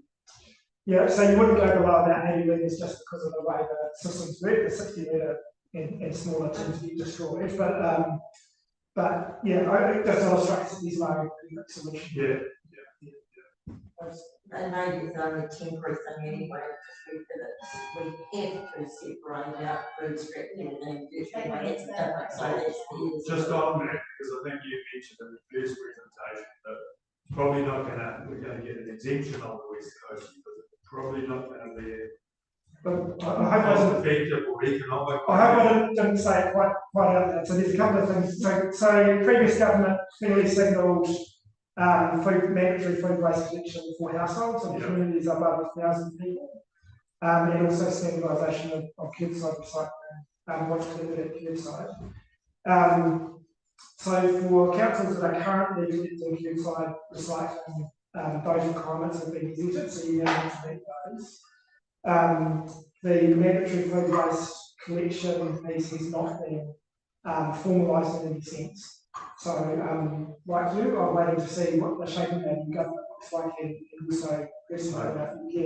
Yeah, so you wouldn't go below about 80 litres just because of the way the systems work. The 60-litre and smaller tend to be destroyed, but yeah, it just illustrates that there's no solution. Yeah. And maybe it's only a temporary thing anyway, because we have to separate out food scrap and virtually that's different. So that's just on that, because I think you mentioned in the first presentation that probably we're going to get an exemption on the West Coast because it's probably not going to be But I hope I cost didn't, effective or economic. I hope I didn't say it quite out there. So there's a couple of things. So previous government clearly signalled mandatory food waste collection for households and communities above 1,000 people. And also standardisation of curbside recycling, what's delivered at curbside. So for councils that are currently collecting curbside recycling, those requirements have been exited, so you now have to meet those. The mandatory food waste collection piece has not been formalised in any sense. So, like you, I'm waiting to see what the shape of that new government looks like and also personally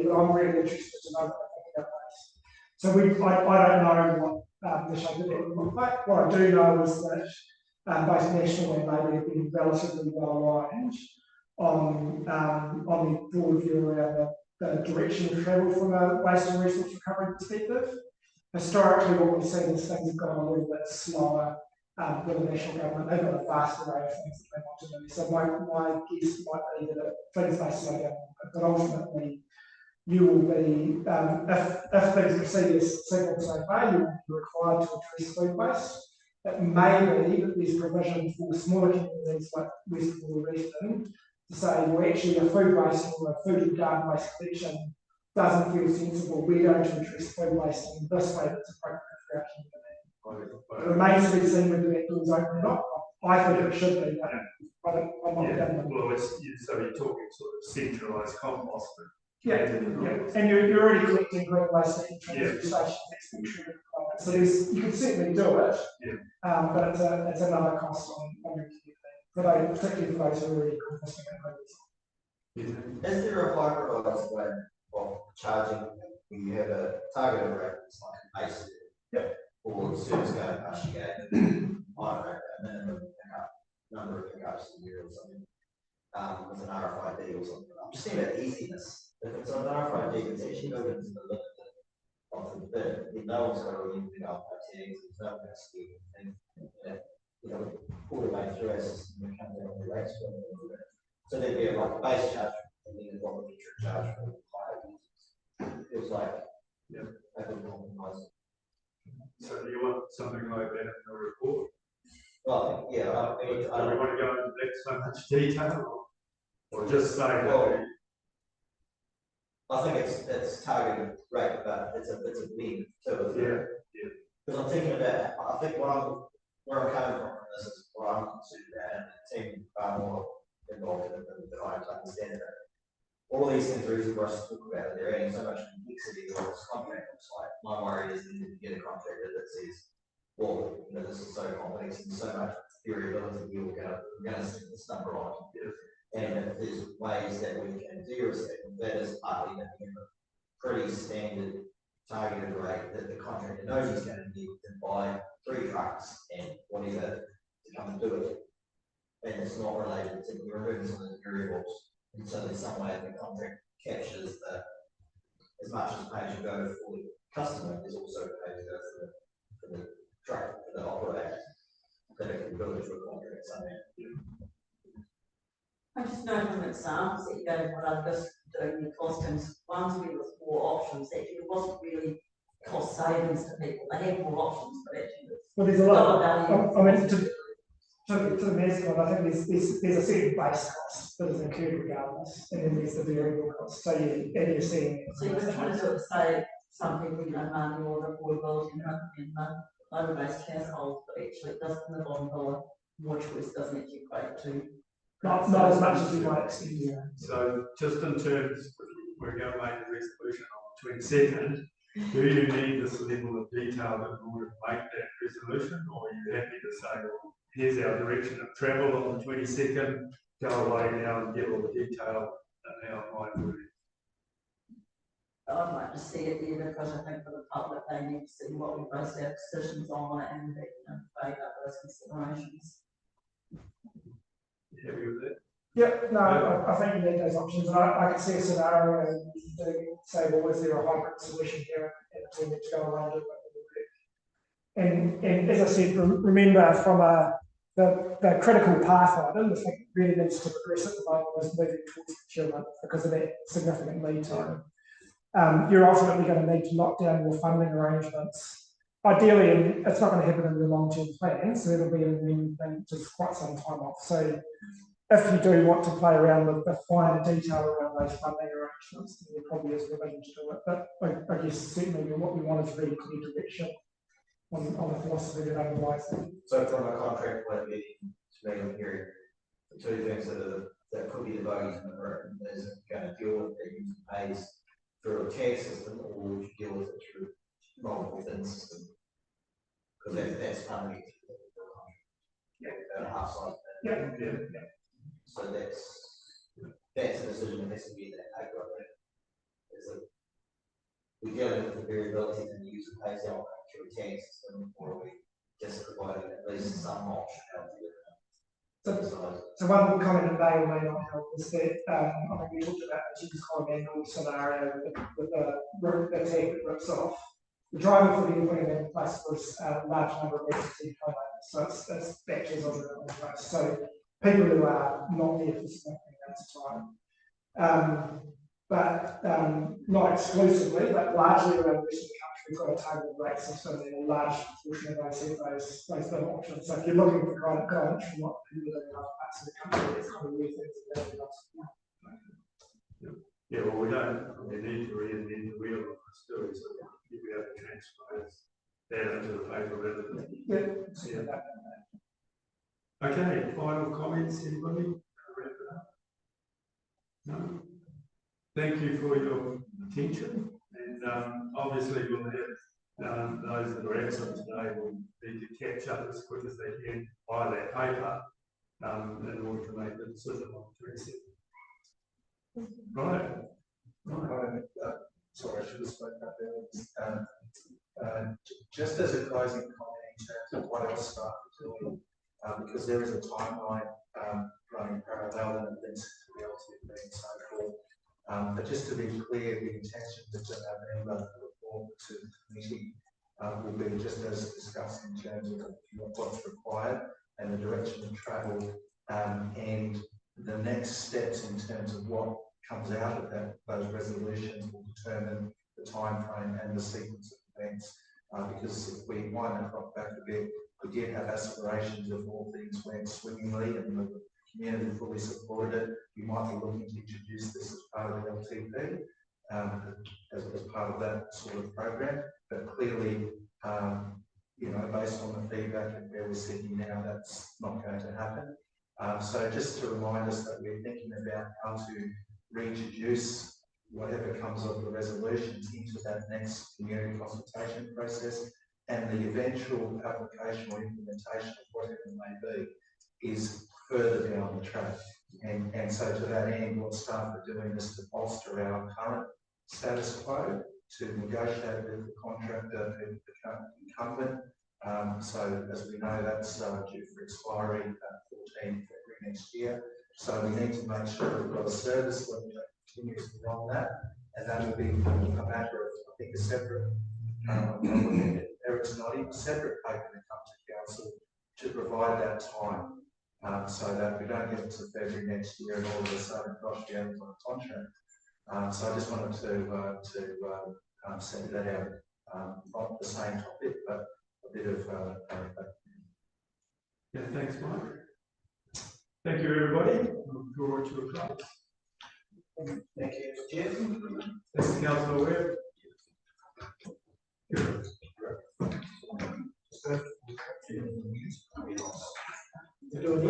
but I'm really interested to know what they think about this. So I don't know what the shape of that would look like. What I do know is that both National and Labour have been relatively well aligned on the broad view around the direction of travel from a waste and resource recovery perspective. Historically, what we've seen is things have gone a little bit slower with the national government. They've got a vast array of things that they want to do. So my guess might be that things may slow down, but ultimately you will be, if things proceed as signalled so far, you will be required to address food waste. It may be that there's provision for smaller communities like West or Eastern to say, well, actually, a food waste or a food and garden waste collection doesn't feel sensible. We're going to address food waste in this way that's appropriate for our community. It remains to be seen whether that door's open or not. I think it should be, but I'm not done. Well, so you're talking sort of centralised compost. And you're already collecting green waste at transfer stations, so you can certainly do it, but it's another cost on your community, particularly for those who are already composting at home. Is there a hybridised way of charging when you have a targeted rate that's like a base or the service going past your gate, I don't know, a minimum pickup, number of pickups a year or something, with an RFID or something? I'm just saying about easiness. If it's an RFID, it's actually going into the limit of the bid, then no one's got to really pick up by tags, there's no one to steal anything. All the way through our system, we come down on the rates. So there'd be a base charge and then a metric charge for higher users. It feels like a good compromise. So do you want something like that in the report? Well, yeah, I don't want to go into that so much detail, or just say that. I think it's targeted rate, but it's a blend too. Because I'm thinking about, I think where I'm coming from this is what I'm concerned about, and the team are more involved in it than I understand it. All these things are easy for us to talk about. They're adding so much complexity to what this contract looks like. My worry is that you get a contractor that says, well, this is so complex and so much variability, we're going to stick this number on. And if there's ways that we can de-risk it, that is partly a pretty standard targeted rate that the contractor knows he's going to need to buy 3 trucks and whatever to come and do it. And it's not related to removing some of the variables. And so there's some way the contract captures as much as pay as you go for the customer, there's also pay as you go for the truck, for the operator, that it can build into a contract somewhere. I just know from examples that you gave what I'm just doing the costings, ones where there's more options, actually it wasn't really cost savings to people. They had more options, but actually there's a lot of value. To the mayor's point, I think there's a certain base cost that is incurred regardless, and then there's the variable cost. So you're seeing. So you're trying to sort of say some people, money or affordability in low-based households, but actually it doesn't live on the more choice doesn't actually equate to. Not as much as you might expect. So just in terms, we're going to make a resolution on the 22nd. Do you need this level of detail in order to make that resolution, or are you happy to say, well, here's our direction of travel on the 22nd, go away now and get all the detail and now it might work? I'd like to see it there because I think for the public they need to see what we base our decisions on and weigh up those considerations. You happy with that? Yep, no, I think you need those options, and I can see a scenario where you do say, well, is there a hybrid solution here, and the team need to go around it. And as I said, remember from the critical path item, the thing that really needs to progress at the moment is moving towards procurement because of that significant lead time. you're ultimately going to need to lock down your funding arrangements. Ideally, and it's not going to happen in the long-term plan, so it'll be in the new thing, which is quite some time off. So if you do want to play around with the finer detail around those funding arrangements, then there probably is revision to do it. But I guess certainly what we want is really clear direction on the philosophy that underlies it. So from a contract point of view, to me, I'm hearing the two things that could be the bogeys in the room. Is it going to deal with the user pays through a tag system, or would you deal with it through multiple bin system? Because that's funding. Yeah, half size. Yeah. So that's a decision that has to be that I got it. Is it we dealing with the variability in the user pays out through a tag system, or are we just providing at least some optionality? So one comment that may or may not help is that I think we talked about the cheapest kind of manual scenario with the tag that rips off. The driver for the putting that in place was a large number of emergency homeowners, so it's batches of it on the place. So people who are not there for significant amounts of time. But not exclusively, but largely around the rest of the country, we've got a targeted rate system, and a large portion of those have those bin options. So if you're looking for guidance from what people are doing in other parts of the country, that's kind of where things are going. Yeah, well, we need to reinvent the wheel of the story, so you'll be able to transfer that into the paper rather than. Yeah. Okay, final comments, anybody? Wrap it up? No? Thank you for your attention, and obviously we'll have those that are absent today will need to catch up as quick as they can by that paper in order to make the decision on 27. Right. Sorry, I should have spoken up there. Just as a closing comment in terms of what else staff are doing, because there is a timeline running parallel and events to the LTP and so forth. But just to be clear, the intention of November report to the committee will be just as discussed in terms of what's required and the direction of travel, and the next steps in terms of what comes out of those resolutions will determine the time frame and the sequence of events. Because if we wind the clock back a bit, we did have aspirations of all things went swimmingly and the community fully supported it. We might be looking to introduce this as part of the LTP, as part of that sort of program. But clearly, based on the feedback and where we're sitting now, that's not going to happen. So just to remind us that we're thinking about how to reintroduce whatever comes of the resolutions into that next community consultation process, and the eventual application or implementation of whatever it may be is further down the track. And so to that end, what staff are doing is to bolster our current status quo, to negotiate with the contractor and the current incumbent. So as we know, that's due for expiry 14 February next year. So we need to make sure we've got a service level that continues beyond that, and that will be a matter of, I think, a separate, Eric's nodding, a separate paper that comes to council to provide that time, so that we don't get to February next year and all of a sudden, gosh, we haven't got a contract. So I just wanted to send that out, not the same topic, but a bit of yeah, thanks, Mike. Thank you, everybody. We'll draw it to a close. Thank you, Jeff. Thanks, Councillor Webb. Good.